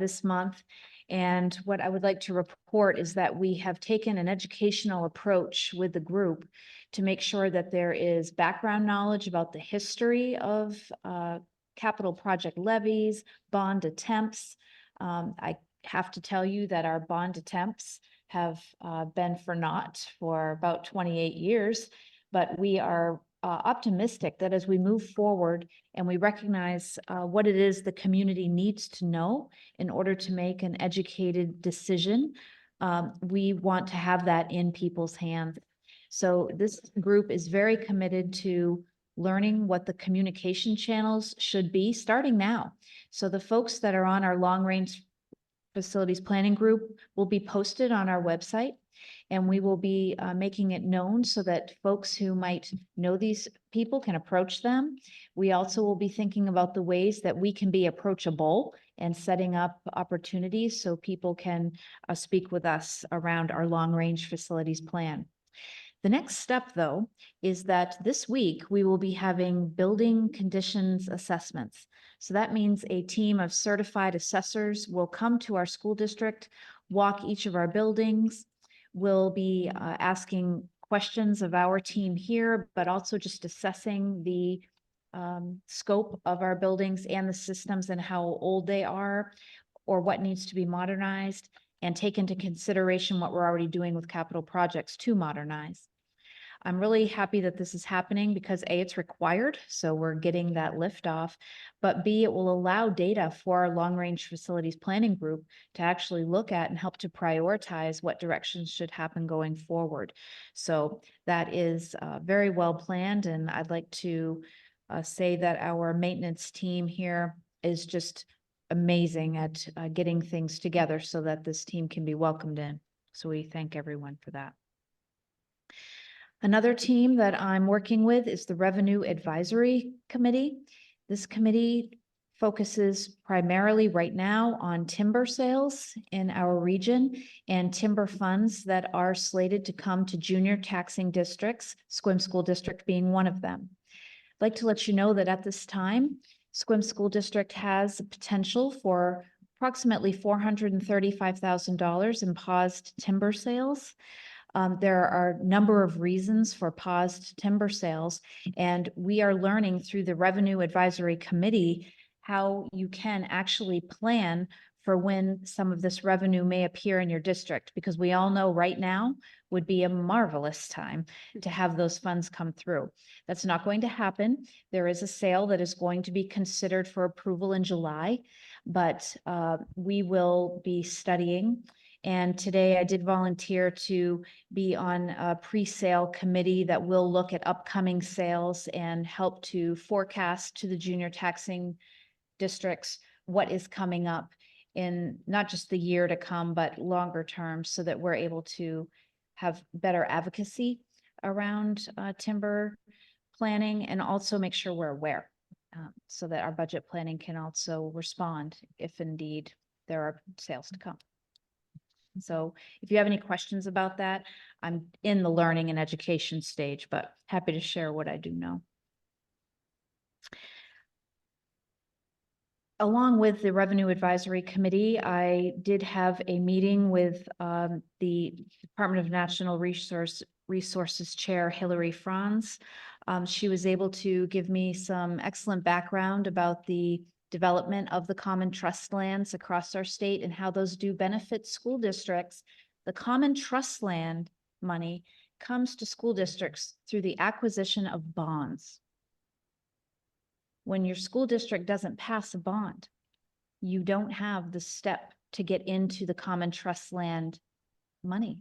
Speaker 11: this month. And what I would like to report is that we have taken an educational approach with the group to make sure that there is background knowledge about the history of capital project levies, bond attempts. I have to tell you that our bond attempts have been for naught for about 28 years, but we are optimistic that as we move forward and we recognize what it is the community needs to know in order to make an educated decision, we want to have that in people's hands. So this group is very committed to learning what the communication channels should be starting now. So the folks that are on our long-range facilities planning group will be posted on our website, and we will be making it known so that folks who might know these people can approach them. We also will be thinking about the ways that we can be approachable and setting up opportunities so people can speak with us around our long-range facilities plan. The next step, though, is that this week we will be having building conditions assessments. So that means a team of certified assessors will come to our school district, walk each of our buildings. We'll be asking questions of our team here, but also just assessing the scope of our buildings and the systems and how old they are or what needs to be modernized, and take into consideration what we're already doing with capital projects to modernize. I'm really happy that this is happening because A, it's required, so we're getting that lift off, but B, it will allow data for our long-range facilities planning group to actually look at and help to prioritize what directions should happen going forward. So that is very well planned, and I'd like to say that our maintenance team here is just amazing at getting things together so that this team can be welcomed in. So we thank everyone for that. Another team that I'm working with is the Revenue Advisory Committee. This committee focuses primarily right now on timber sales in our region and timber funds that are slated to come to junior taxing districts, Sequim School District being one of them. I'd like to let you know that at this time, Sequim School District has potential for approximately $435,000 in paused timber sales. There are a number of reasons for paused timber sales, and we are learning through the Revenue Advisory Committee how you can actually plan for when some of this revenue may appear in your district, because we all know right now would be a marvelous time to have those funds come through. That's not going to happen. There is a sale that is going to be considered for approval in July, but we will be studying. And today I did volunteer to be on a pre-sale committee that will look at upcoming sales and help to forecast to the junior taxing districts what is coming up in not just the year to come, but longer term, so that we're able to have better advocacy around timber planning, and also make sure we're aware so that our budget planning can also respond if indeed there are sales to come. So if you have any questions about that, I'm in the learning and education stage, but happy to share what I do know. Along with the Revenue Advisory Committee, I did have a meeting with the Department of National Resources Chair, Hillary Franz. She was able to give me some excellent background about the development of the common trust lands across our state and how those do benefit school districts. The common trust land money comes to school districts through the acquisition of bonds. When your school district doesn't pass a bond, you don't have the step to get into the common trust land money.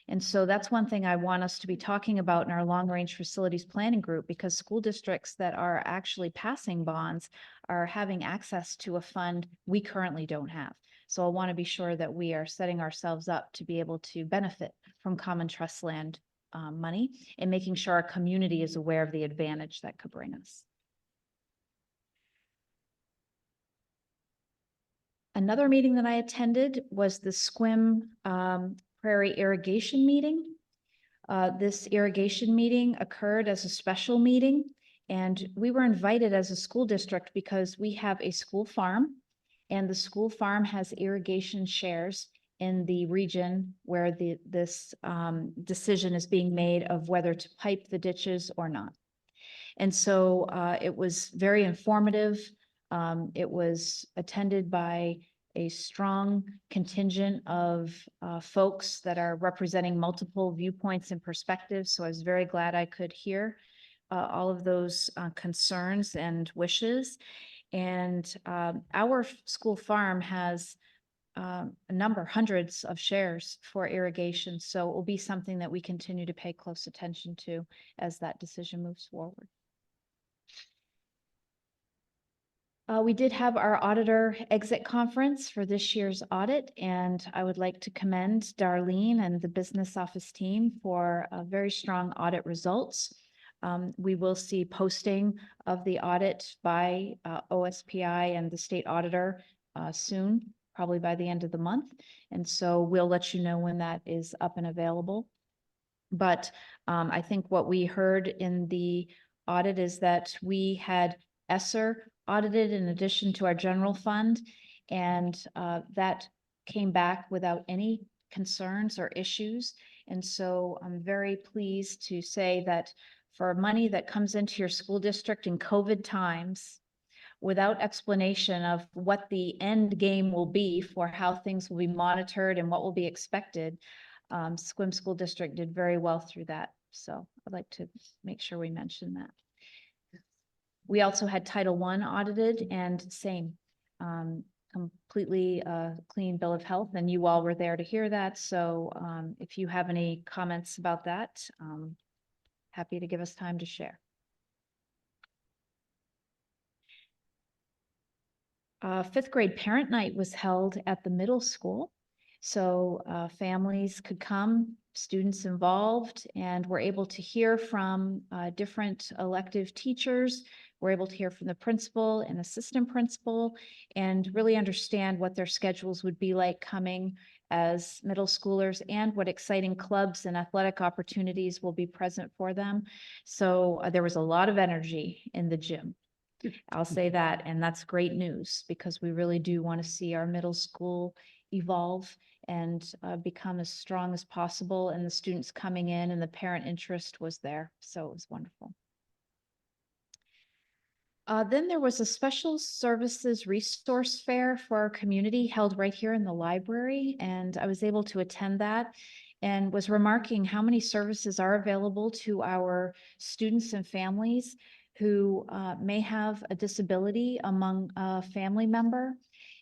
Speaker 11: And so that's one thing I want us to be talking about in our long-range facilities planning group, because school districts that are actually passing bonds are having access to a fund we currently don't have. So I want to be sure that we are setting ourselves up to be able to benefit from common trust land money, and making sure our community is aware of the advantage that could bring us. Another meeting that I attended was the SQUIM Prairie Irrigation meeting. This irrigation meeting occurred as a special meeting, and we were invited as a school district because we have a school farm, and the school farm has irrigation shares in the region where this decision is being made of whether to pipe the ditches or not. And so it was very informative. It was attended by a strong contingent of folks that are representing multiple viewpoints and perspectives. So I was very glad I could hear all of those concerns and wishes. And our school farm has a number, hundreds of shares for irrigation. So it will be something that we continue to pay close attention to as that decision moves forward. We did have our auditor exit conference for this year's audit, and I would like to commend Darlene and the business office team for very strong audit results. We will see posting of the audit by OSPI and the state auditor soon, probably by the end of the month. And so we'll let you know when that is up and available. But I think what we heard in the audit is that we had ESSER audited in addition to our general fund, and that came back without any concerns or issues. And so I'm very pleased to say that for money that comes into your school district in COVID times, without explanation of what the end game will be for how things will be monitored and what will be expected, SQUIM School District did very well through that. So I'd like to make sure we mention that. We also had Title I audited, and same, completely clean bill of health, and you all were there to hear that. So if you have any comments about that, happy to give us time to share. Fifth grade parent night was held at the middle school. So families could come, students involved, and we're able to hear from different elective teachers. We're able to hear from the principal and assistant principal and really understand what their schedules would be like coming as middle schoolers and what exciting clubs and athletic opportunities will be present for them. So there was a lot of energy in the gym. I'll say that, and that's great news because we really do want to see our middle school evolve and become as strong as possible, and the students coming in and the parent interest was there. So it was wonderful. Then there was a special services resource fair for our community held right here in the library, and I was able to attend that and was remarking how many services are available to our students and families who may have a disability among a family member.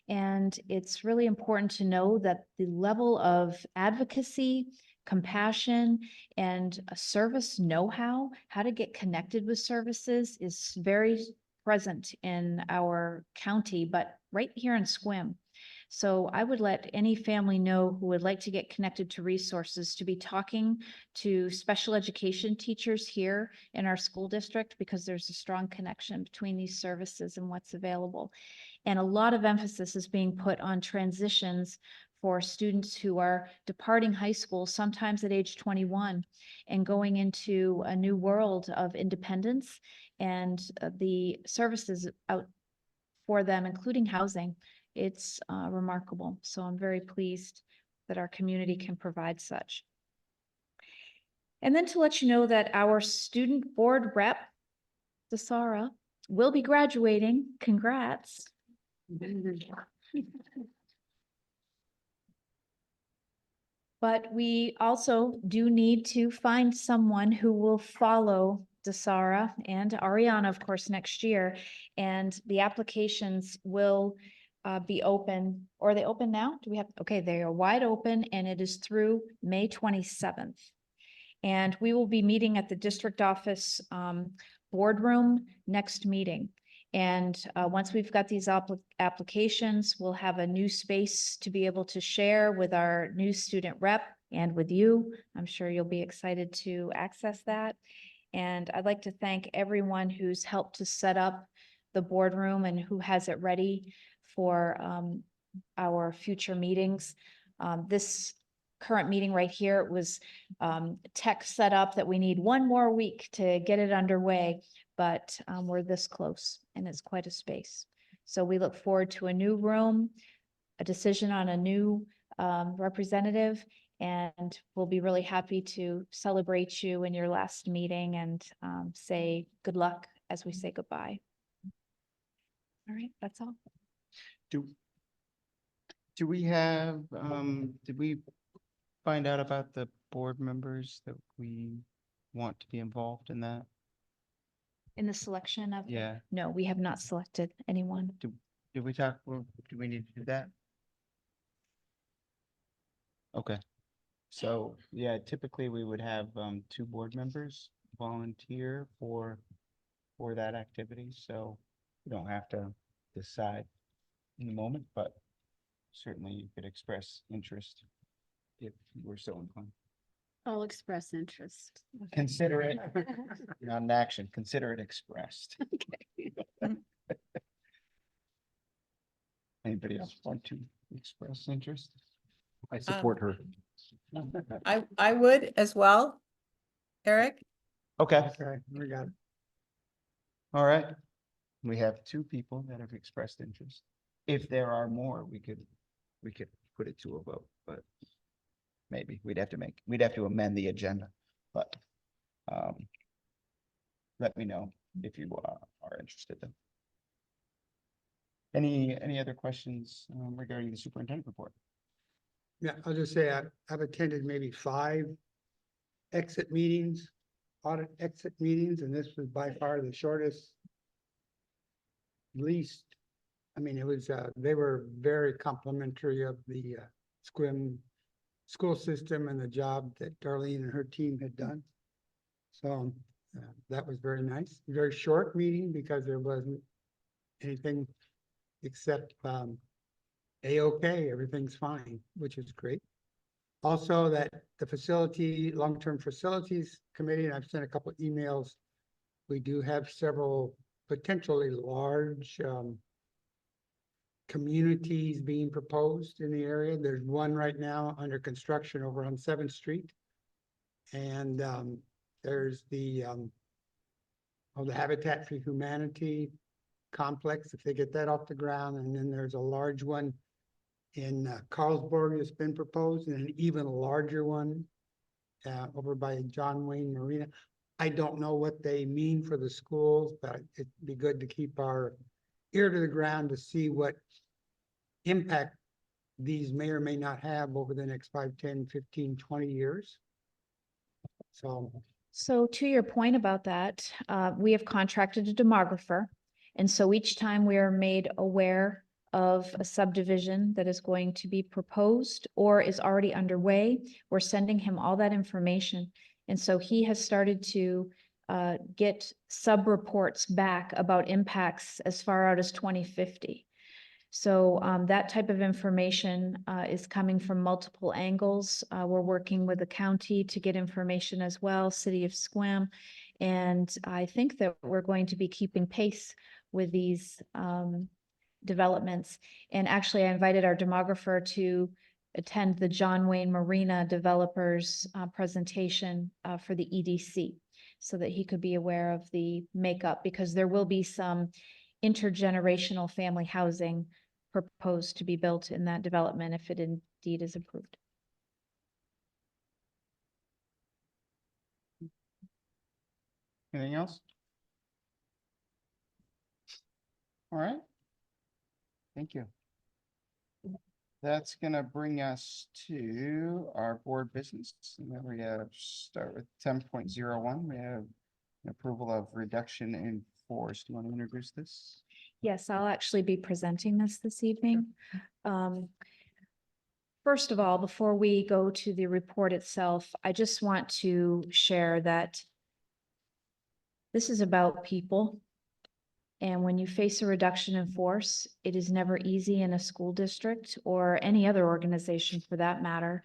Speaker 11: And it's really important to know that the level of advocacy, compassion, and a service know-how, how to get connected with services is very present in our county, but right here in SQUIM. So I would let any family know who would like to get connected to resources to be talking to special education teachers here in our school district, because there's a strong connection between these services and what's available. And a lot of emphasis is being put on transitions for students who are departing high school, sometimes at age 21, and going into a new world of independence, and the services out for them, including housing. It's remarkable. So I'm very pleased that our community can provide such. And then to let you know that our student board rep, Dasara, will be graduating. Congrats. But we also do need to find someone who will follow Dasara and Ariana, of course, next year. And the applications will be open, or are they open now? Do we have, okay, they are wide open, and it is through May 27th. And we will be meeting at the district office boardroom next meeting. And once we've got these applications, we'll have a new space to be able to share with our new student rep and with you. I'm sure you'll be excited to access that. And I'd like to thank everyone who's helped to set up the boardroom and who has it ready for our future meetings. This current meeting right here was tech set up that we need one more week to get it underway, but we're this close and it's quite a space. So we look forward to a new room, a decision on a new representative, and we'll be really happy to celebrate you in your last meeting and say good luck as we say goodbye. All right, that's all.
Speaker 1: Do we have, did we find out about the board members that we want to be involved in that?
Speaker 11: In the selection of?
Speaker 1: Yeah.
Speaker 11: No, we have not selected anyone.
Speaker 1: Did we talk, well, do we need to do that? Okay. So, yeah, typically we would have, 2 board members volunteer for that activity, so you don't have to decide in the moment, but certainly you could express interest if you were so inclined.
Speaker 3: I'll express interest.
Speaker 1: Consider it, not an action, consider it expressed. Anybody else want to express interest?
Speaker 2: I support her.
Speaker 16: I would as well. Eric?
Speaker 1: Okay,
Speaker 14: Okay, we got it.
Speaker 1: all right. We have 2 people that have expressed interest. If there are more, we could put it to a vote, but maybe we'd have to amend the agenda, but let me know if you are interested then. Any other questions regarding the superintendent report?
Speaker 14: Yeah, I'll just say I've attended maybe 5 exit meetings, audit exit meetings, and this was by far the shortest. Least, I mean, it was, they were very complimentary of the SQUIM school system and the job that Darlene and her team had done. So that was very nice. Very short meeting because there wasn't anything except A-OK, everything's fine, which is great. Also, that the facility, long-term facilities committee, and I've sent a couple emails. We do have several potentially large communities being proposed in the area. There's one right now under construction over on 7th Street. And there's the Habitat for Humanity complex, if they get that off the ground. And then there's a large one in Carlsbad that's been proposed, and an even larger one over by John Wayne Marina. I don't know what they mean for the schools, but it'd be good to keep our ear to the ground to see what impact these may or may not have over the next 5, 10, 15, 20 years.
Speaker 11: So to your point about that, we have contracted a demographer. And so each time we are made aware of a subdivision that is going to be proposed or is already underway, we're sending him all that information. And so he has started to get sub-reports back about impacts as far out as 2050. So that type of information is coming from multiple angles. We're working with the county to get information as well, City of Sequim. And I think that we're going to be keeping pace with these developments. And actually, I invited our demographer to attend the John Wayne Marina developers presentation for the EDC so that he could be aware of the makeup, because there will be some intergenerational family housing proposed to be built in that development if it indeed is approved.
Speaker 1: Anything else? All right. Thank you. That's gonna bring us to our board business. And then we start with 10.01. We have an approval of reduction in force. Do you want to introduce this?
Speaker 11: Yes, I'll actually be presenting this evening. First of all, before we go to the report itself, I just want to share that this is about people. And when you face a reduction in force, it is never easy in a school district or any other organization for that matter.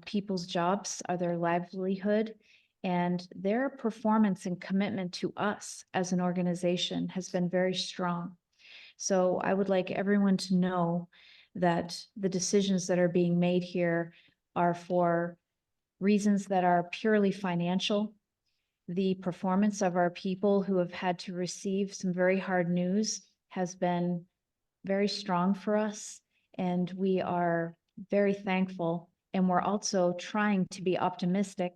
Speaker 11: People's jobs are their livelihood, and their performance and commitment to us as an organization has been very strong. So I would like everyone to know that the decisions that are being made here are for reasons that are purely financial. The performance of our people who have had to receive some very hard news has been very strong for us, and we are very thankful. And we're also trying to be optimistic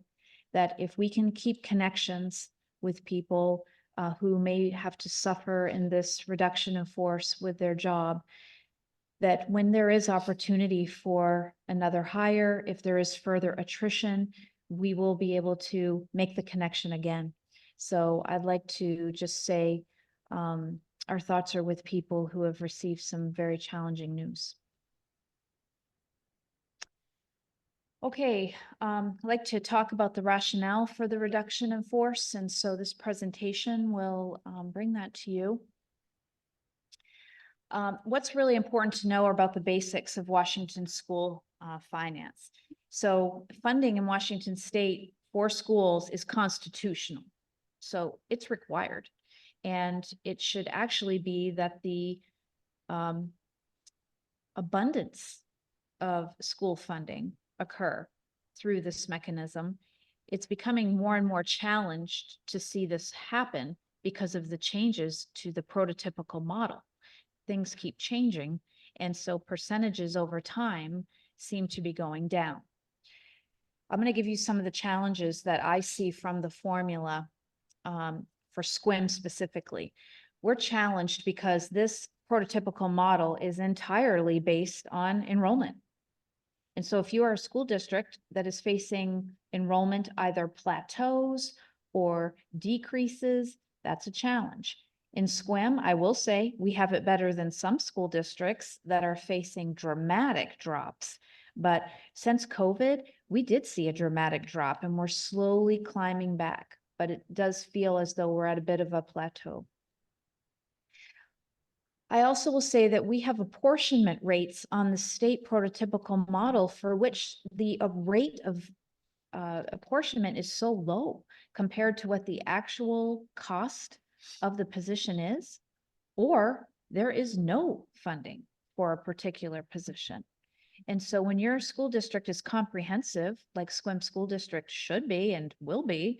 Speaker 11: that if we can keep connections with people who may have to suffer in this reduction in force with their job, that when there is opportunity for another hire, if there is further attrition, we will be able to make the connection again. So I'd like to just say our thoughts are with people who have received some very challenging news. Okay, I'd like to talk about the rationale for the reduction in force, and so this presentation will bring that to you. What's really important to know about the basics of Washington school finance? So funding in Washington State for schools is constitutional, so it's required. And it should actually be that the abundance of school funding occur through this mechanism. It's becoming more and more challenged to see this happen because of the changes to the prototypical model. Things keep changing, and so percentages over time seem to be going down. I'm going to give you some of the challenges that I see from the formula for SQUIM specifically. We're challenged because this prototypical model is entirely based on enrollment. And so if you are a school district that is facing enrollment either plateaus or decreases, that's a challenge. In SQUIM, I will say we have it better than some school districts that are facing dramatic drops. But since COVID, we did see a dramatic drop and we're slowly climbing back. But it does feel as though we're at a bit of a plateau. I also will say that we have apportionment rates on the state prototypical model for which the rate of apportionment is so low compared to what the actual cost of the position is, or there is no funding for a particular position. And so when your school district is comprehensive, like SQUIM School District should be and will be,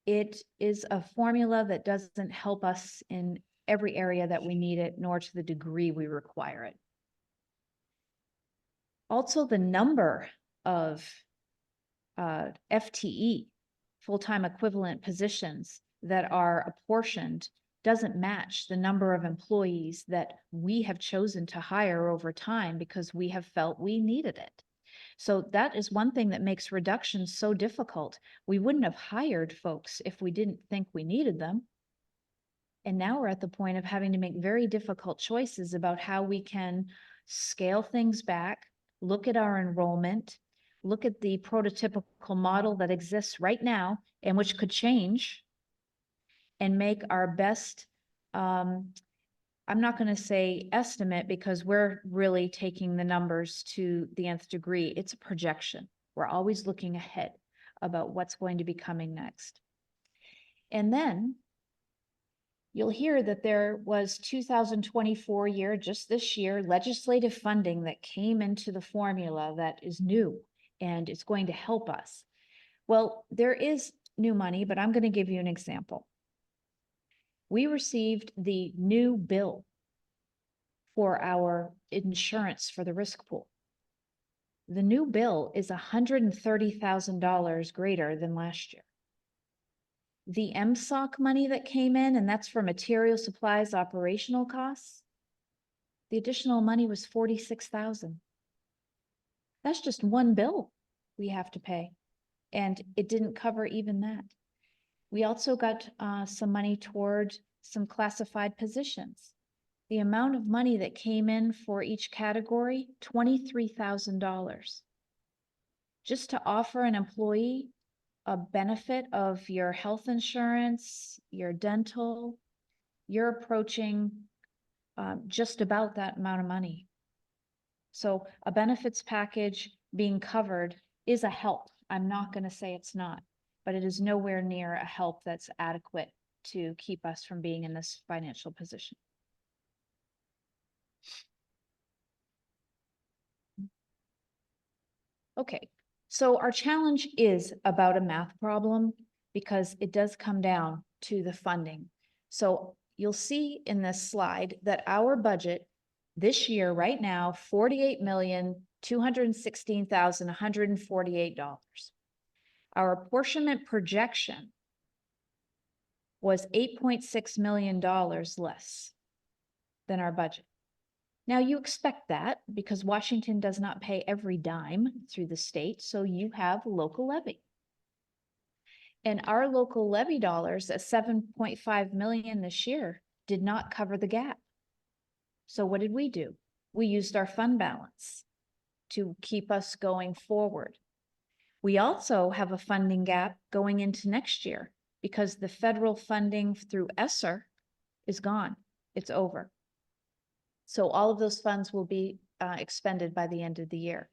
Speaker 11: it is a formula that doesn't help us in every area that we need it, nor to the degree we require it. Also, the number of FTE, full-time equivalent positions that are apportioned doesn't match the number of employees that we have chosen to hire over time because we have felt we needed it. So that is one thing that makes reductions so difficult. We wouldn't have hired folks if we didn't think we needed them. And now we're at the point of having to make very difficult choices about how we can scale things back, look at our enrollment, look at the prototypical model that exists right now and which could change, and make our best, I'm not going to say estimate because we're really taking the numbers to the nth degree. It's a projection. We're always looking ahead about what's going to be coming next. And then you'll hear that there was 2024 year, just this year, legislative funding that came into the formula that is new and it's going to help us. Well, there is new money, but I'm going to give you an example. We received the new bill for our insurance for the risk pool. The new bill is $130,000 greater than last year. The MSOC money that came in, and that's for material supplies, operational costs, the additional money was $46,000. That's just one bill we have to pay, and it didn't cover even that. We also got some money toward some classified positions. The amount of money that came in for each category, $23,000. Just to offer an employee a benefit of your health insurance, your dental, you're approaching just about that amount of money. So a benefits package being covered is a help. I'm not going to say it's not, but it is nowhere near a help that's adequate to keep us from being in this financial position. Okay, so our challenge is about a math problem because it does come down to the funding. So you'll see in this slide that our budget this year, right now, $48,216,148. Our apportionment projection was $8.6 million less than our budget. Now you expect that because Washington does not pay every dime through the state, so you have local levy. And our local levy dollars at 7.5 million this year did not cover the gap. So what did we do? We used our fund balance to keep us going forward. We also have a funding gap going into next year because the federal funding through ESSER is gone. It's over. So all of those funds will be expended by the end of the year.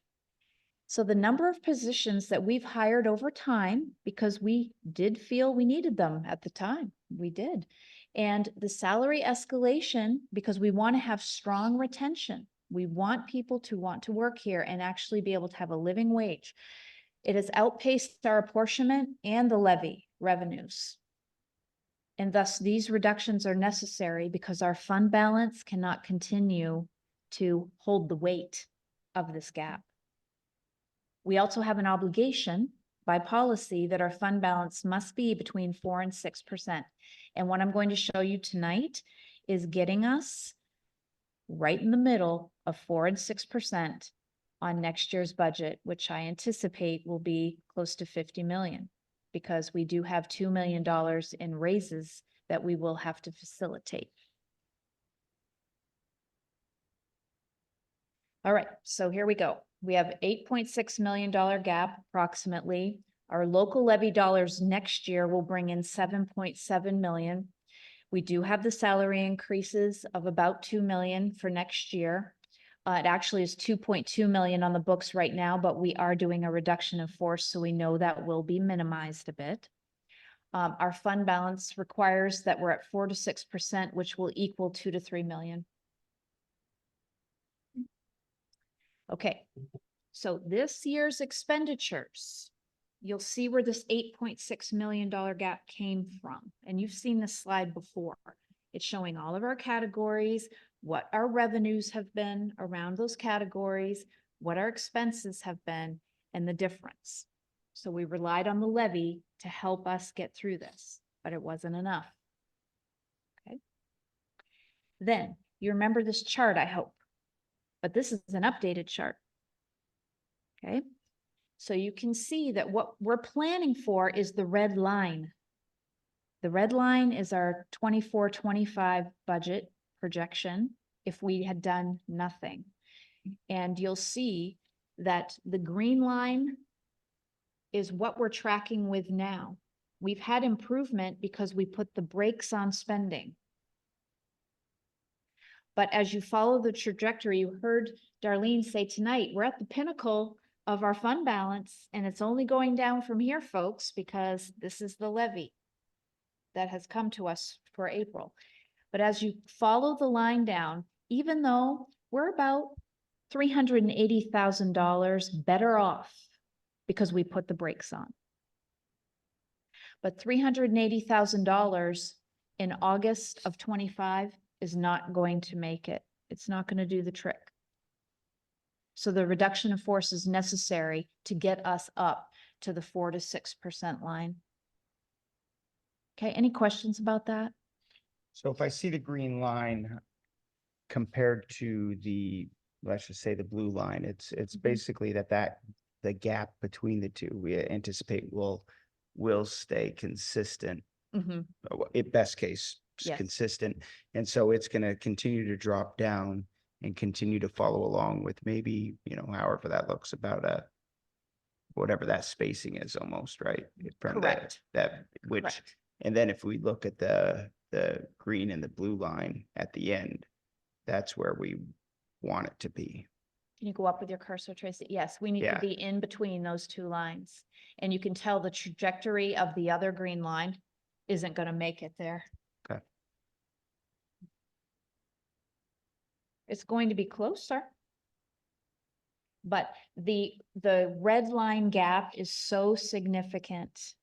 Speaker 11: So the number of positions that we've hired over time, because we did feel we needed them at the time, we did. And the salary escalation, because we want to have strong retention. We want people to want to work here and actually be able to have a living wage. It has outpaced our apportionment and the levy revenues. And thus these reductions are necessary because our fund balance cannot continue to hold the weight of this gap. We also have an obligation by policy that our fund balance must be between 4% and 6%. And what I'm going to show you tonight is getting us right in the middle of 4% and 6% on next year's budget, which I anticipate will be close to 50 million. Because we do have $2 million in raises that we will have to facilitate. All right, so here we go. We have $8.6 million gap approximately. Our local levy dollars next year will bring in 7.7 million. We do have the salary increases of about 2 million for next year. It actually is 2.2 million on the books right now, but we are doing a reduction of force, so we know that will be minimized a bit. Our fund balance requires that we're at 4% to 6%, which will equal 2 to 3 million. Okay, so this year's expenditures, you'll see where this $8.6 million gap came from. And you've seen this slide before. It's showing all of our categories, what our revenues have been around those categories, what our expenses have been, and the difference. So we relied on the levy to help us get through this, but it wasn't enough. Okay. Then you remember this chart, I hope, but this is an updated chart. Okay. So you can see that what we're planning for is the red line. The red line is our 24-25 budget projection if we had done nothing. And you'll see that the green line is what we're tracking with now. We've had improvement because we put the brakes on spending. But as you follow the trajectory, you heard Darlene say tonight, we're at the pinnacle of our fund balance, and it's only going down from here, folks, because this is the levy that has come to us for April. But as you follow the line down, even though we're about $380,000 better off because we put the brakes on. But $380,000 in August of 25 is not going to make it. It's not going to do the trick. So the reduction of force is necessary to get us up to the 4% to 6% line. Okay, any questions about that?
Speaker 1: So if I see the green line compared to the, let's just say the blue line, it's basically that the gap between the two, we anticipate will stay consistent. In best case,
Speaker 11: Yes.
Speaker 1: consistent. And so it's going to continue to drop down and continue to follow along with maybe, however that looks, about whatever that spacing is almost, right? From
Speaker 11: Correct.
Speaker 1: Which,
Speaker 11: Correct.
Speaker 1: and then if we look at the green and the blue line at the end, that's where we want it to be.
Speaker 11: Can you go up with your cursor, Tracy? Yes, we need to
Speaker 1: Yeah.
Speaker 11: be in between those two lines. And you can tell the trajectory of the other green line isn't going to make it there.
Speaker 1: Okay.
Speaker 11: It's going to be closer. But the red line gap is so significant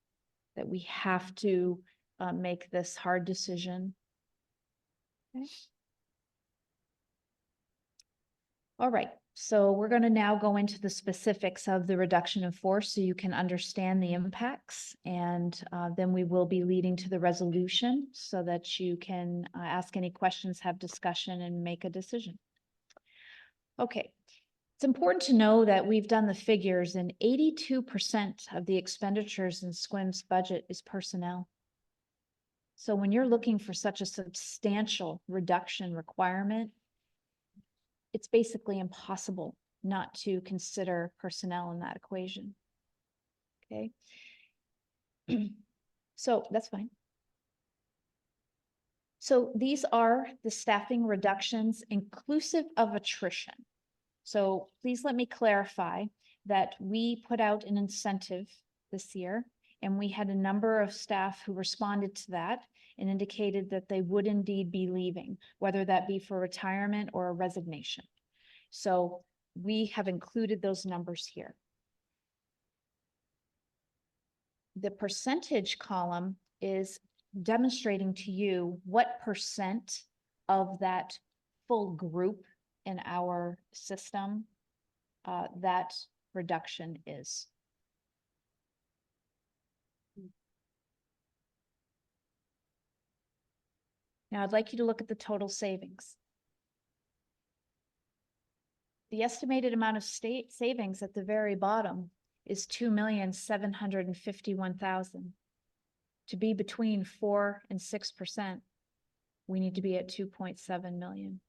Speaker 11: that we have to make this hard decision. Okay. All right, so we're going to now go into the specifics of the reduction in force so you can understand the impacts. And then we will be leading to the resolution so that you can ask any questions, have discussion, and make a decision. Okay, it's important to know that we've done the figures and 82% of the expenditures in SQUIM's budget is personnel. So when you're looking for such a substantial reduction requirement, it's basically impossible not to consider personnel in that equation. Okay. So that's fine. So these are the staffing reductions inclusive of attrition. So please let me clarify that we put out an incentive this year, and we had a number of staff who responded to that and indicated that they would indeed be leaving, whether that be for retirement or a resignation. So we have included those numbers here. The percentage column is demonstrating to you what percent of that full group in our system that reduction is. Now I'd like you to look at the total savings. The estimated amount of state savings at the very bottom is 2,751,000. To be between 4 and 6%, we need to be at 2.7 million.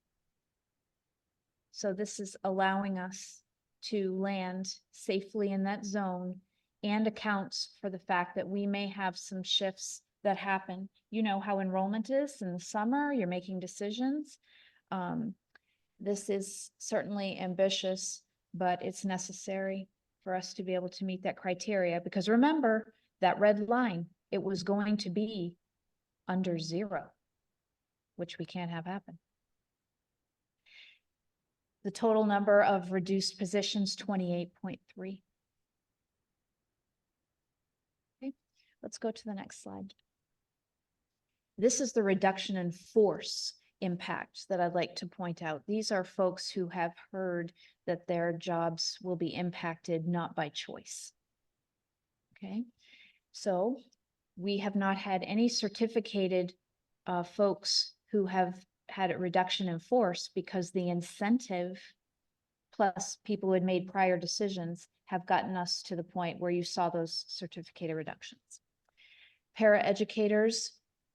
Speaker 11: So this is allowing us to land safely in that zone and accounts for the fact that we may have some shifts that happen. You know how enrollment is in the summer, you're making decisions. This is certainly ambitious, but it's necessary for us to be able to meet that criteria, because remember that red line, it was going to be under 0, which we can't have happen. The total number of reduced positions, 28.3. Okay, let's go to the next slide. This is the reduction in force impact that I'd like to point out. These are folks who have heard that their jobs will be impacted not by choice. Okay, so we have not had any certificated folks who have had a reduction in force because the incentive plus people who had made prior decisions have gotten us to the point where you saw those certificated reductions. Paraeducators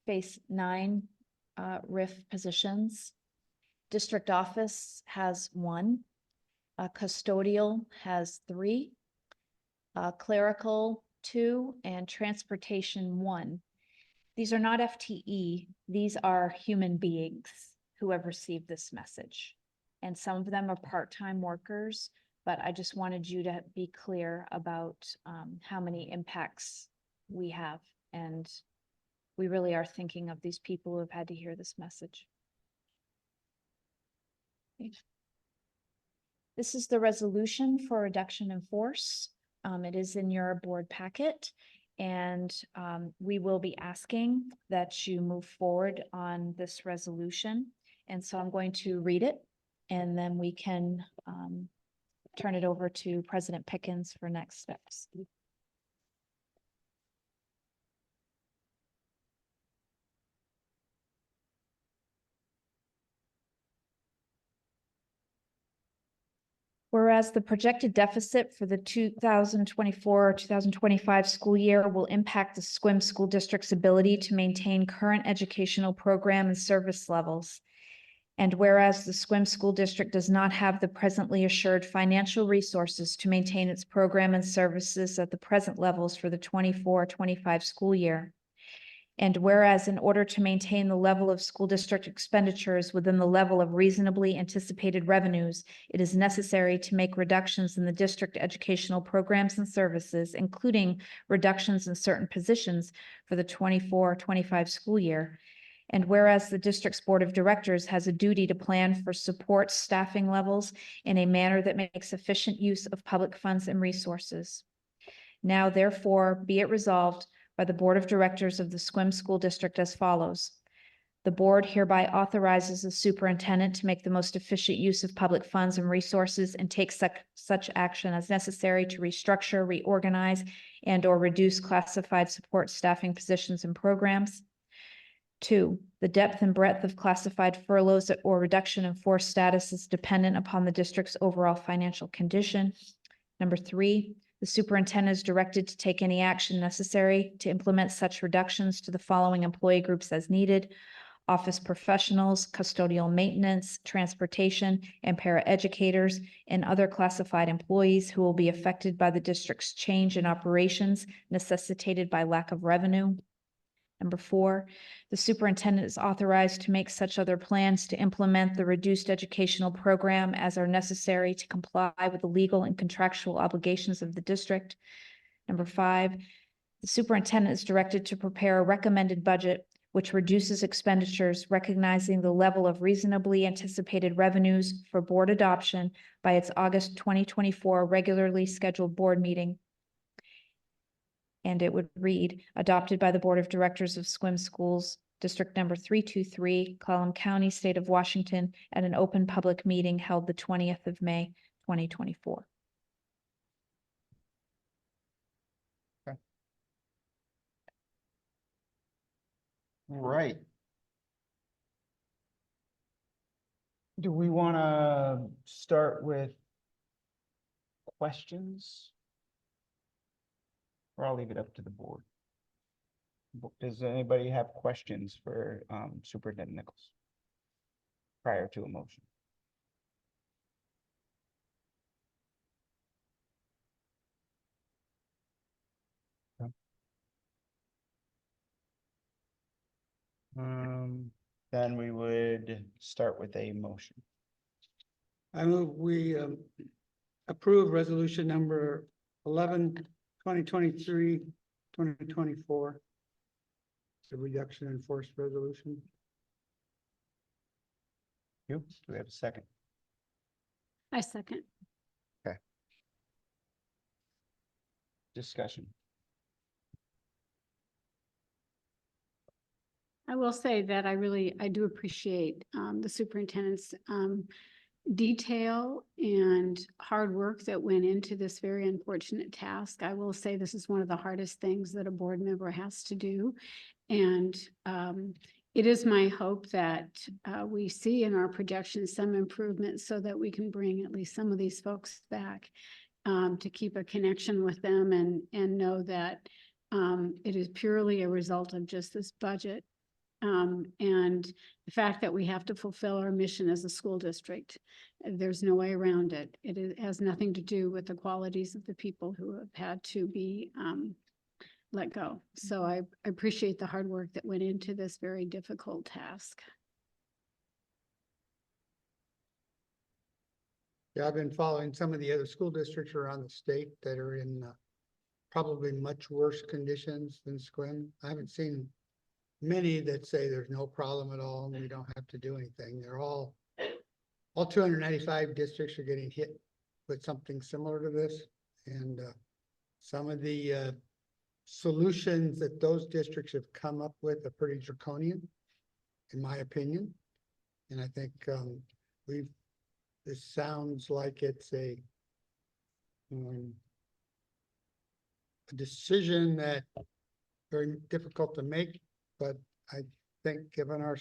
Speaker 11: face 9 RIF positions. District office has 1. Custodial has 3. Clerical 2, and transportation 1. These are not FTE. These are human beings who have received this message. And some of them are part-time workers, but I just wanted you to be clear about how many impacts we have. And we really are thinking of these people who have had to hear this message. Okay. This is the resolution for reduction in force. It is in your board packet, and we will be asking that you move forward on this resolution. And so I'm going to read it, and then we can turn it over to President Pickens for next steps. Whereas the projected deficit for the 2024-2025 school year will impact the SQUIM School District's ability to maintain current educational program and service levels. And whereas the SQUIM School District does not have the presently assured financial resources to maintain its program and services at the present levels for the 24-25 school year. And whereas in order to maintain the level of school district expenditures within the level of reasonably anticipated revenues, it is necessary to make reductions in the district educational programs and services, including reductions in certain positions for the 24-25 school year. And whereas the district's Board of Directors has a duty to plan for support staffing levels in a manner that makes efficient use of public funds and resources. Now therefore be it resolved by the Board of Directors of the Sequim School District as follows. The board hereby authorizes the superintendent to make the most efficient use of public funds and resources and take such action as necessary to restructure, reorganize, and or reduce classified support staffing positions and programs. 2, the depth and breadth of classified furloughs or reduction in force status is dependent upon the district's overall financial condition. Number 3, the superintendent is directed to take any action necessary to implement such reductions to the following employee groups as needed: office professionals, custodial maintenance, transportation, and paraeducators, and other classified employees who will be affected by the district's change in operations necessitated by lack of revenue. Number 4, the superintendent is authorized to make such other plans to implement the reduced educational program as are necessary to comply with the legal and contractual obligations of the district. Number 5, the superintendent is directed to prepare a recommended budget which reduces expenditures, recognizing the level of reasonably anticipated revenues for board adoption by its August 2024 regularly scheduled board meeting. And it would read, adopted by the Board of Directors of Sequim Schools, District Number 323, Clallam County, State of Washington, at an open public meeting held the 20th of May, 2024.
Speaker 1: Right. Do we want to start with questions? Or I'll leave it up to the board. Does anybody have questions for Superintendent Nichols prior to a motion? Then we would start with a motion.
Speaker 14: I move we approve resolution number 11/2023, 2024. The reduction in force resolution.
Speaker 1: Do we have a second?
Speaker 3: I second.
Speaker 1: Discussion.
Speaker 3: I will say that I do appreciate the superintendent's detail and hard work that went into this very unfortunate task. I will say this is one of the hardest things that a board member has to do. And it is my hope that we see in our projections some improvement so that we can bring at least some of these folks back to keep a connection with them and know that it is purely a result of just this budget. And the fact that we have to fulfill our mission as a school district, there's no way around it. It has nothing to do with the qualities of the people who have had to be let go. So I appreciate the hard work that went into this very difficult task.
Speaker 14: Yeah, I've been following some of the other school districts around the state that are in probably much worse conditions than Sequim. I haven't seen many that say there's no problem at all and we don't have to do anything. They're all 295 districts are getting hit with something similar to this. And some of the solutions that those districts have come up with are pretty draconian, in my opinion. And I think this sounds like it's a decision that very difficult to make, but I think given our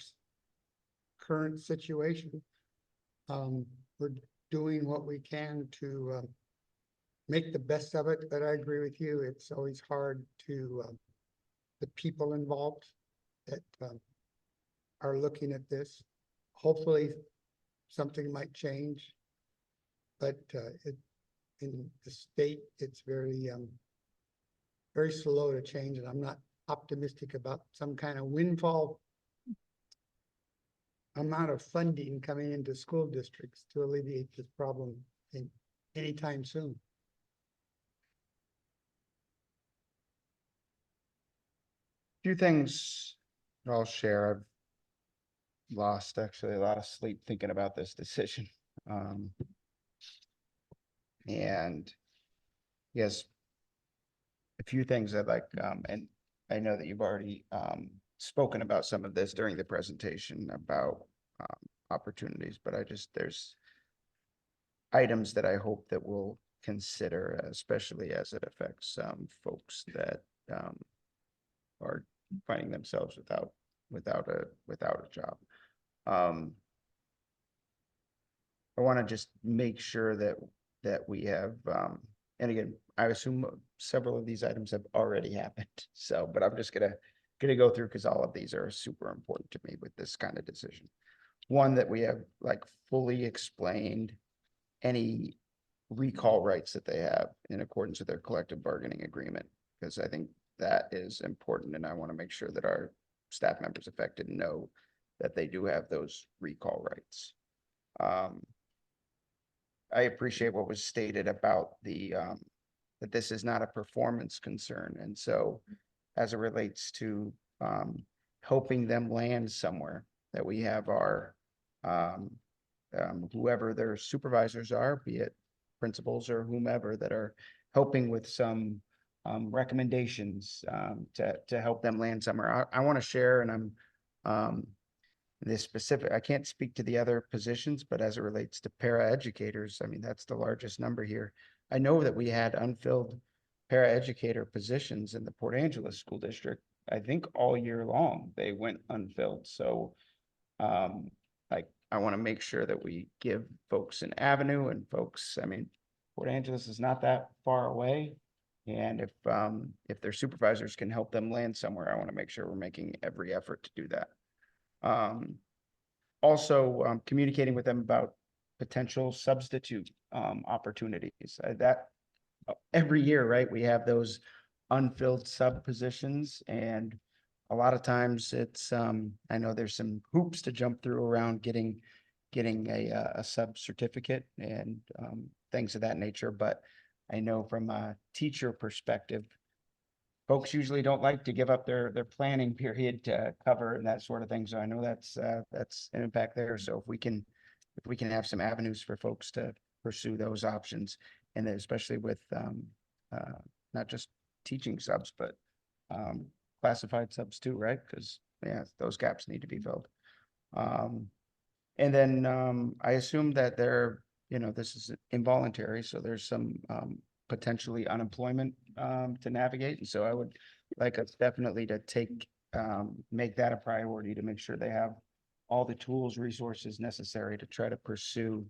Speaker 14: current situation, we're doing what we can to make the best of it. But I agree with you. It's always hard to the people involved that are looking at this. Hopefully something might change, but in the state, it's very slow to change, and I'm not optimistic about some kind of windfall amount of funding coming into school districts to alleviate this problem anytime soon.
Speaker 1: Few things I'll share. I've lost actually a lot of sleep thinking about this decision. And yes, a few things I'd like, and I know that you've already spoken about some of this during the presentation about opportunities, but there's items that I hope that we'll consider, especially as it affects folks that are finding themselves without a job. I want to just make sure that we have, and again, I assume several of these items have already happened. So, but I'm just gonna go through because all of these are super important to me with this kind of decision. One, that we have like fully explained any recall rights that they have in accordance with their collective bargaining agreement, because I think that is important, and I want to make sure that our staff members affected know that they do have those recall rights. I appreciate what was stated about that this is not a performance concern, and so as it relates to helping them land somewhere, that we have our whoever their supervisors are, be it principals or whomever, that are helping with some recommendations to help them land somewhere. I want to share, and I'm this specific, I can't speak to the other positions, but as it relates to paraeducators, I mean, that's the largest number here. I know that we had unfilled paraeducator positions in the Port Angeles School District. I think all year long they went unfilled. So I want to make sure that we give folks an avenue, and folks, I mean, Port Angeles is not that far away. And if their supervisors can help them land somewhere, I want to make sure we're making every effort to do that. Also, communicating with them about potential substitute opportunities. That every year, right, we have those unfilled sub positions, and a lot of times it's I know there's some hoops to jump through around getting a sub certificate and things of that nature. But I know from a teacher perspective, folks usually don't like to give up their planning period to cover and that sort of thing. So I know that's an impact there. So if we can have some avenues for folks to pursue those options, and then especially with not just teaching subs, but classified subs too, right? Because yeah, those gaps need to be filled. And then I assume that this is involuntary, so there's some potentially unemployment to navigate. And so I would like us definitely to make that a priority, to make sure they have all the tools, resources necessary to try to pursue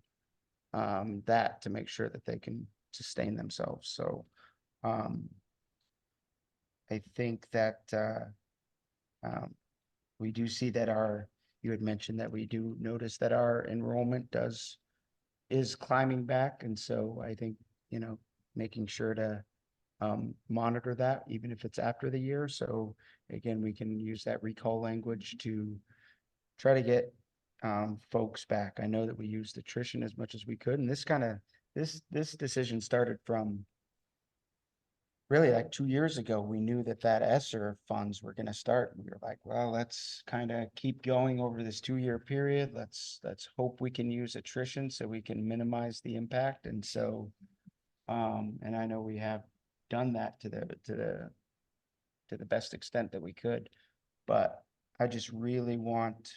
Speaker 1: that, to make sure that they can sustain themselves. So I think that we do see that you had mentioned that we do notice that our enrollment is climbing back. And so I think, making sure to monitor that, even if it's after the year. So again, we can use that recall language to try to get folks back. I know that we used attrition as much as we could, and this decision started from really like 2 years ago. We knew that ESSER funds were going to start. We were like, well, let's kind of keep going over this 2-year period. Let's hope we can use attrition so we can minimize the impact. And so, and I know we have done that to the best extent that we could, but I just really want,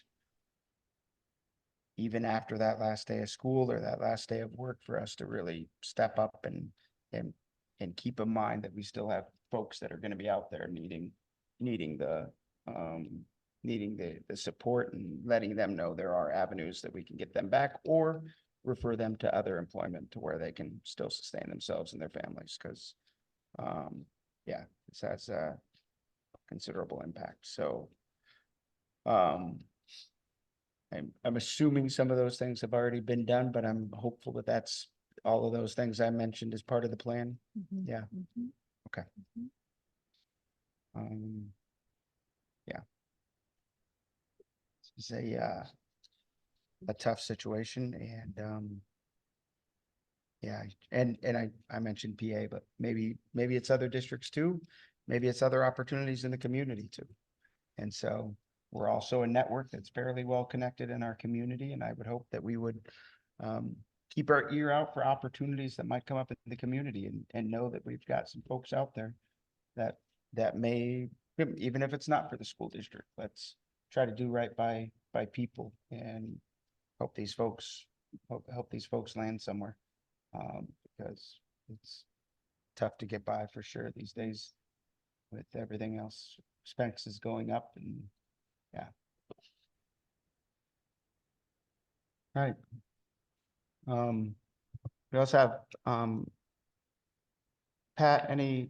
Speaker 1: even after that last day of school or that last day of work, for us to really step up and keep in mind that we still have folks that are going to be out there needing the support, and letting them know there are avenues that we can get them back or refer them to other employment to where they can still sustain themselves and their families. Because yeah, this has a considerable impact. So I'm assuming some of those things have already been done, but I'm hopeful that that's all of those things I mentioned as part of the plan. Yeah. Okay. Yeah. It's a tough situation, and yeah, and I mentioned PA, but maybe it's other districts too. Maybe it's other opportunities in the community too. And so we're also a network that's fairly well connected in our community, and I would hope that we would keep our ear out for opportunities that might come up in the community and know that we've got some folks out there that may, even if it's not for the school district, let's try to do right by people and hope these folks land somewhere. Because it's tough to get by for sure these days with everything else. Expenses going up and yeah. All right. We also have, Pat, did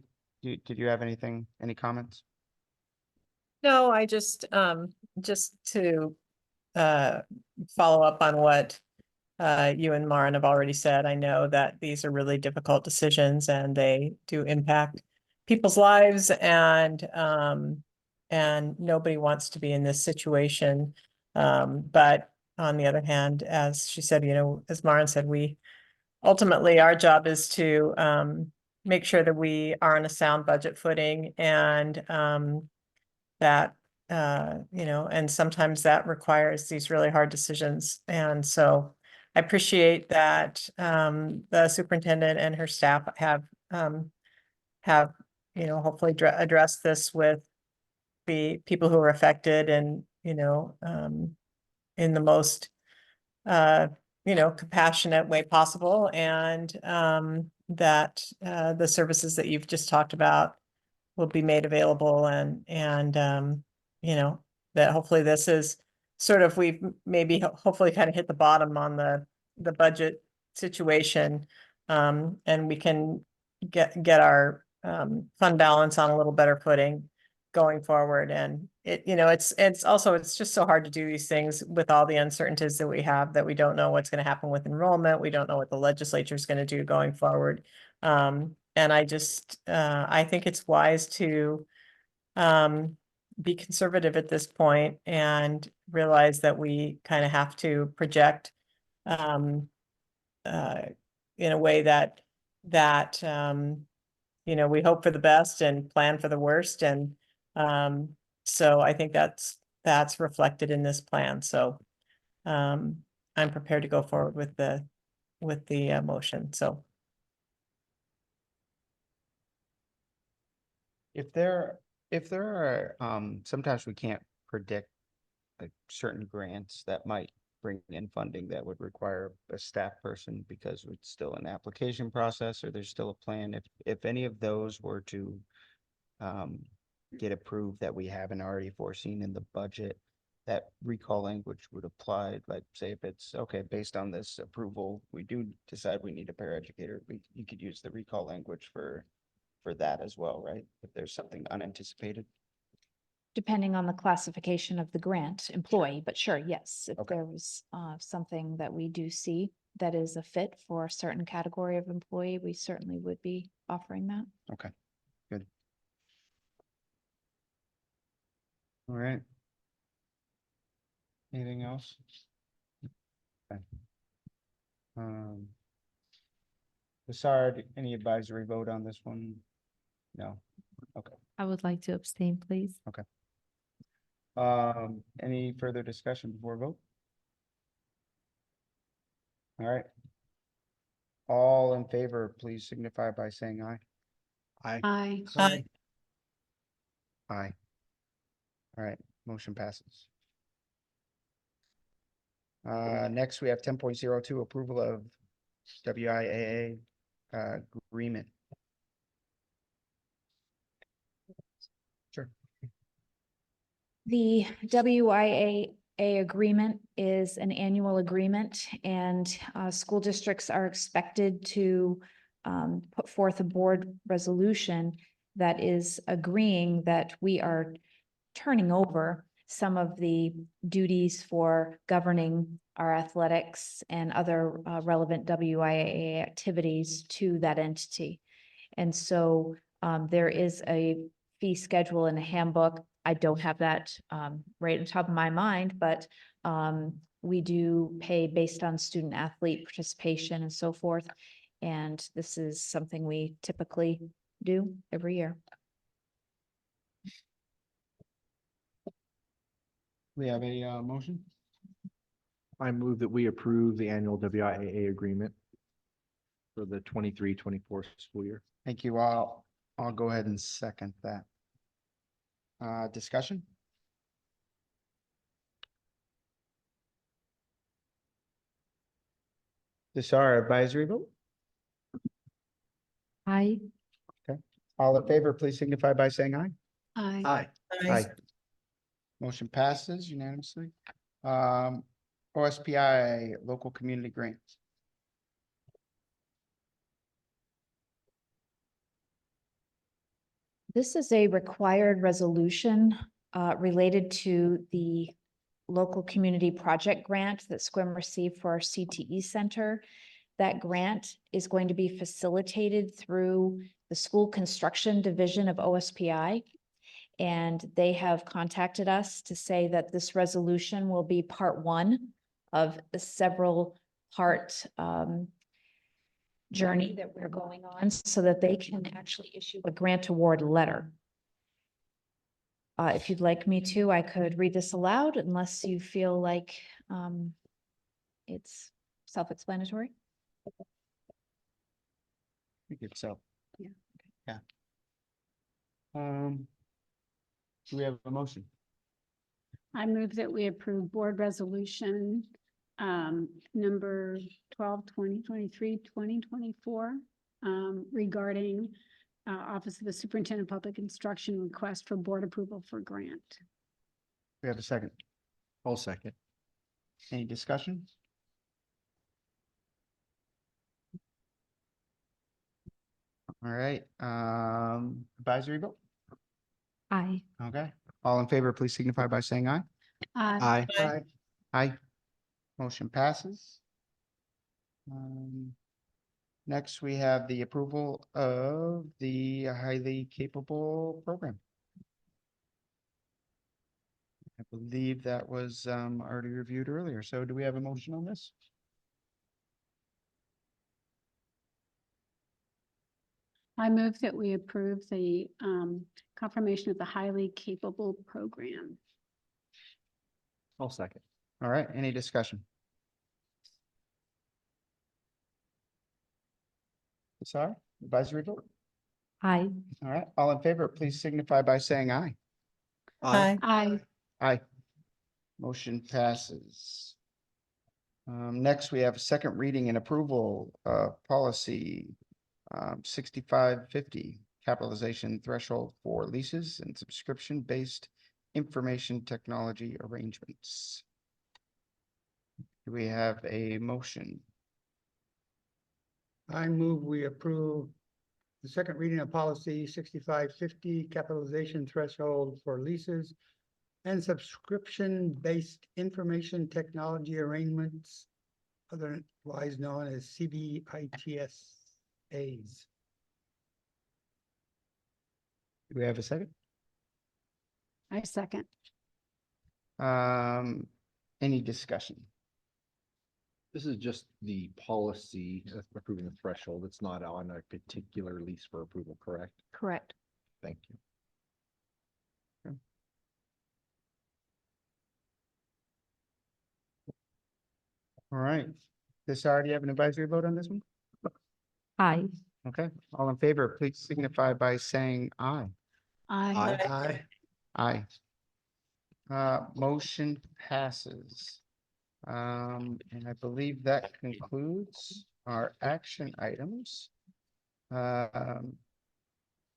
Speaker 1: you have anything, any comments?
Speaker 16: No, I just to follow up on what you and Maren have already said. I know that these are really difficult decisions and they do impact people's lives and nobody wants to be in this situation. But on the other hand, as she said, as Maren said, ultimately our job is to make sure that we are on a sound budget footing and that and sometimes that requires these really hard decisions. And so I appreciate that the superintendent and her staff have hopefully addressed this with the people who are affected and in the most compassionate way possible, and that the services that you've just talked about will be made available and that hopefully this is sort of, we've maybe hopefully kind of hit the bottom on the budget situation. And we can get our fund balance on a little better footing going forward. And it's also, it's just so hard to do these things with all the uncertainties that we have, that we don't know what's going to happen with enrollment. We don't know what the legislature is going to do going forward. And I think it's wise to be conservative at this point and realize that we kind of have to project in a way that we hope for the best and plan for the worst. And so I think that's reflected in this plan. So I'm prepared to go forward with the motion. So.
Speaker 1: If there are, sometimes we can't predict like certain grants that might bring in funding that would require a staff person because it's still an application process or there's still a plan. If any of those were to get approved that we haven't already foreseen in the budget, that recall language would apply. Like say if it's okay, based on this approval, we do decide we need a paraeducator, you could use the recall language for that as well, right? If there's something unanticipated.
Speaker 11: Depending on the classification of the grant employee, but sure, yes, if
Speaker 1: Okay.
Speaker 11: there was something that we do see that is a fit for a certain category of employee, we certainly would be offering that.
Speaker 1: Okay, good. All right. Anything else? Okay. Sorry, any advisory vote on this one? No. Okay.
Speaker 12: I would like to abstain, please.
Speaker 1: Okay. Any further discussion before vote? All right. All in favor, please signify by saying aye.
Speaker 3: Aye.
Speaker 16: Aye.
Speaker 1: Aye. All right, motion passes. Next, we have 10.02 approval of WIAA agreement. Sure.
Speaker 11: The WIAA agreement is an annual agreement, and school districts are expected to put forth a board resolution that is agreeing that we are turning over some of the duties for governing our athletics and other relevant WIAA activities to that entity. And so there is a fee schedule in a handbook. I don't have that right on top of my mind, but we do pay based on student athlete participation and so forth. And this is something we typically do every year.
Speaker 1: We have a motion.
Speaker 2: I move that we approve the annual WIAA agreement for the 23-24 school year.
Speaker 1: Thank you all. I'll go ahead and second that. Discussion? This our advisory vote.
Speaker 12: Aye.
Speaker 1: All in favor, please signify by saying aye.
Speaker 3: Aye.
Speaker 1: Aye. Motion passes unanimously. OSPI, local community grants.
Speaker 11: This is a required resolution related to the local community project grant that SQUIM received for our CTE center. That grant is going to be facilitated through the school construction division of OSPI. And they have contacted us to say that this resolution will be part one of the several part journey that we're going on so that they can actually issue a grant award letter. If you'd like me to, I could read this aloud unless you feel like it's self-explanatory.
Speaker 1: I think it's so.
Speaker 3: Yeah.
Speaker 1: Yeah. Do we have a motion?
Speaker 3: I move that we approve board resolution number 12/2023/2024 regarding Office of the Superintendent of Public Instruction request for board approval for grant.
Speaker 1: We have a second.
Speaker 2: I'll second.
Speaker 1: Any discussion? All right, advisory vote.
Speaker 12: Aye.
Speaker 1: Okay, all in favor, please signify by saying aye.
Speaker 3: Aye.
Speaker 1: Aye. Aye. Motion passes. Next, we have the approval of the highly capable program. I believe that was already reviewed earlier. So do we have a motion on this?
Speaker 3: I move that we approve the confirmation of the highly capable program.
Speaker 2: I'll second.
Speaker 1: All right, any discussion? Sorry, advisory vote.
Speaker 12: Aye.
Speaker 1: All right, all in favor, please signify by saying aye.
Speaker 3: Aye.
Speaker 1: Aye. Motion passes. Next, we have a second reading and approval of policy 6550, capitalization threshold for leases and subscription-based information technology arrangements. Do we have a motion?
Speaker 14: I move we approve the second reading of policy 6550, capitalization threshold for leases and subscription-based information technology arrangements, otherwise known as CBITSAs.
Speaker 1: Do we have a second?
Speaker 3: I second.
Speaker 1: Any discussion?
Speaker 2: This is just the policy approving the threshold. It's not on a particular lease for approval, correct?
Speaker 11: Correct.
Speaker 2: Thank you.
Speaker 1: All right. Does already have an advisory vote on this one?
Speaker 12: Aye.
Speaker 1: Okay, all in favor, please signify by saying aye.
Speaker 3: Aye.
Speaker 14: Aye.
Speaker 1: Motion passes. And I believe that concludes our action items.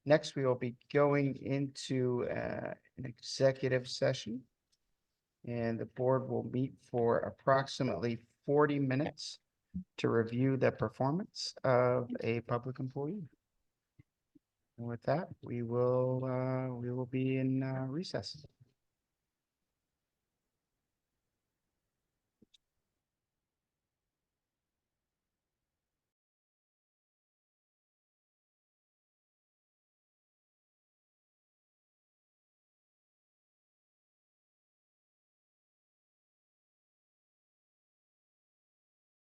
Speaker 1: Next, we will be going into an executive session. And the board will meet for approximately 40 minutes to review the performance of a public employee. And with that, we will be in recess.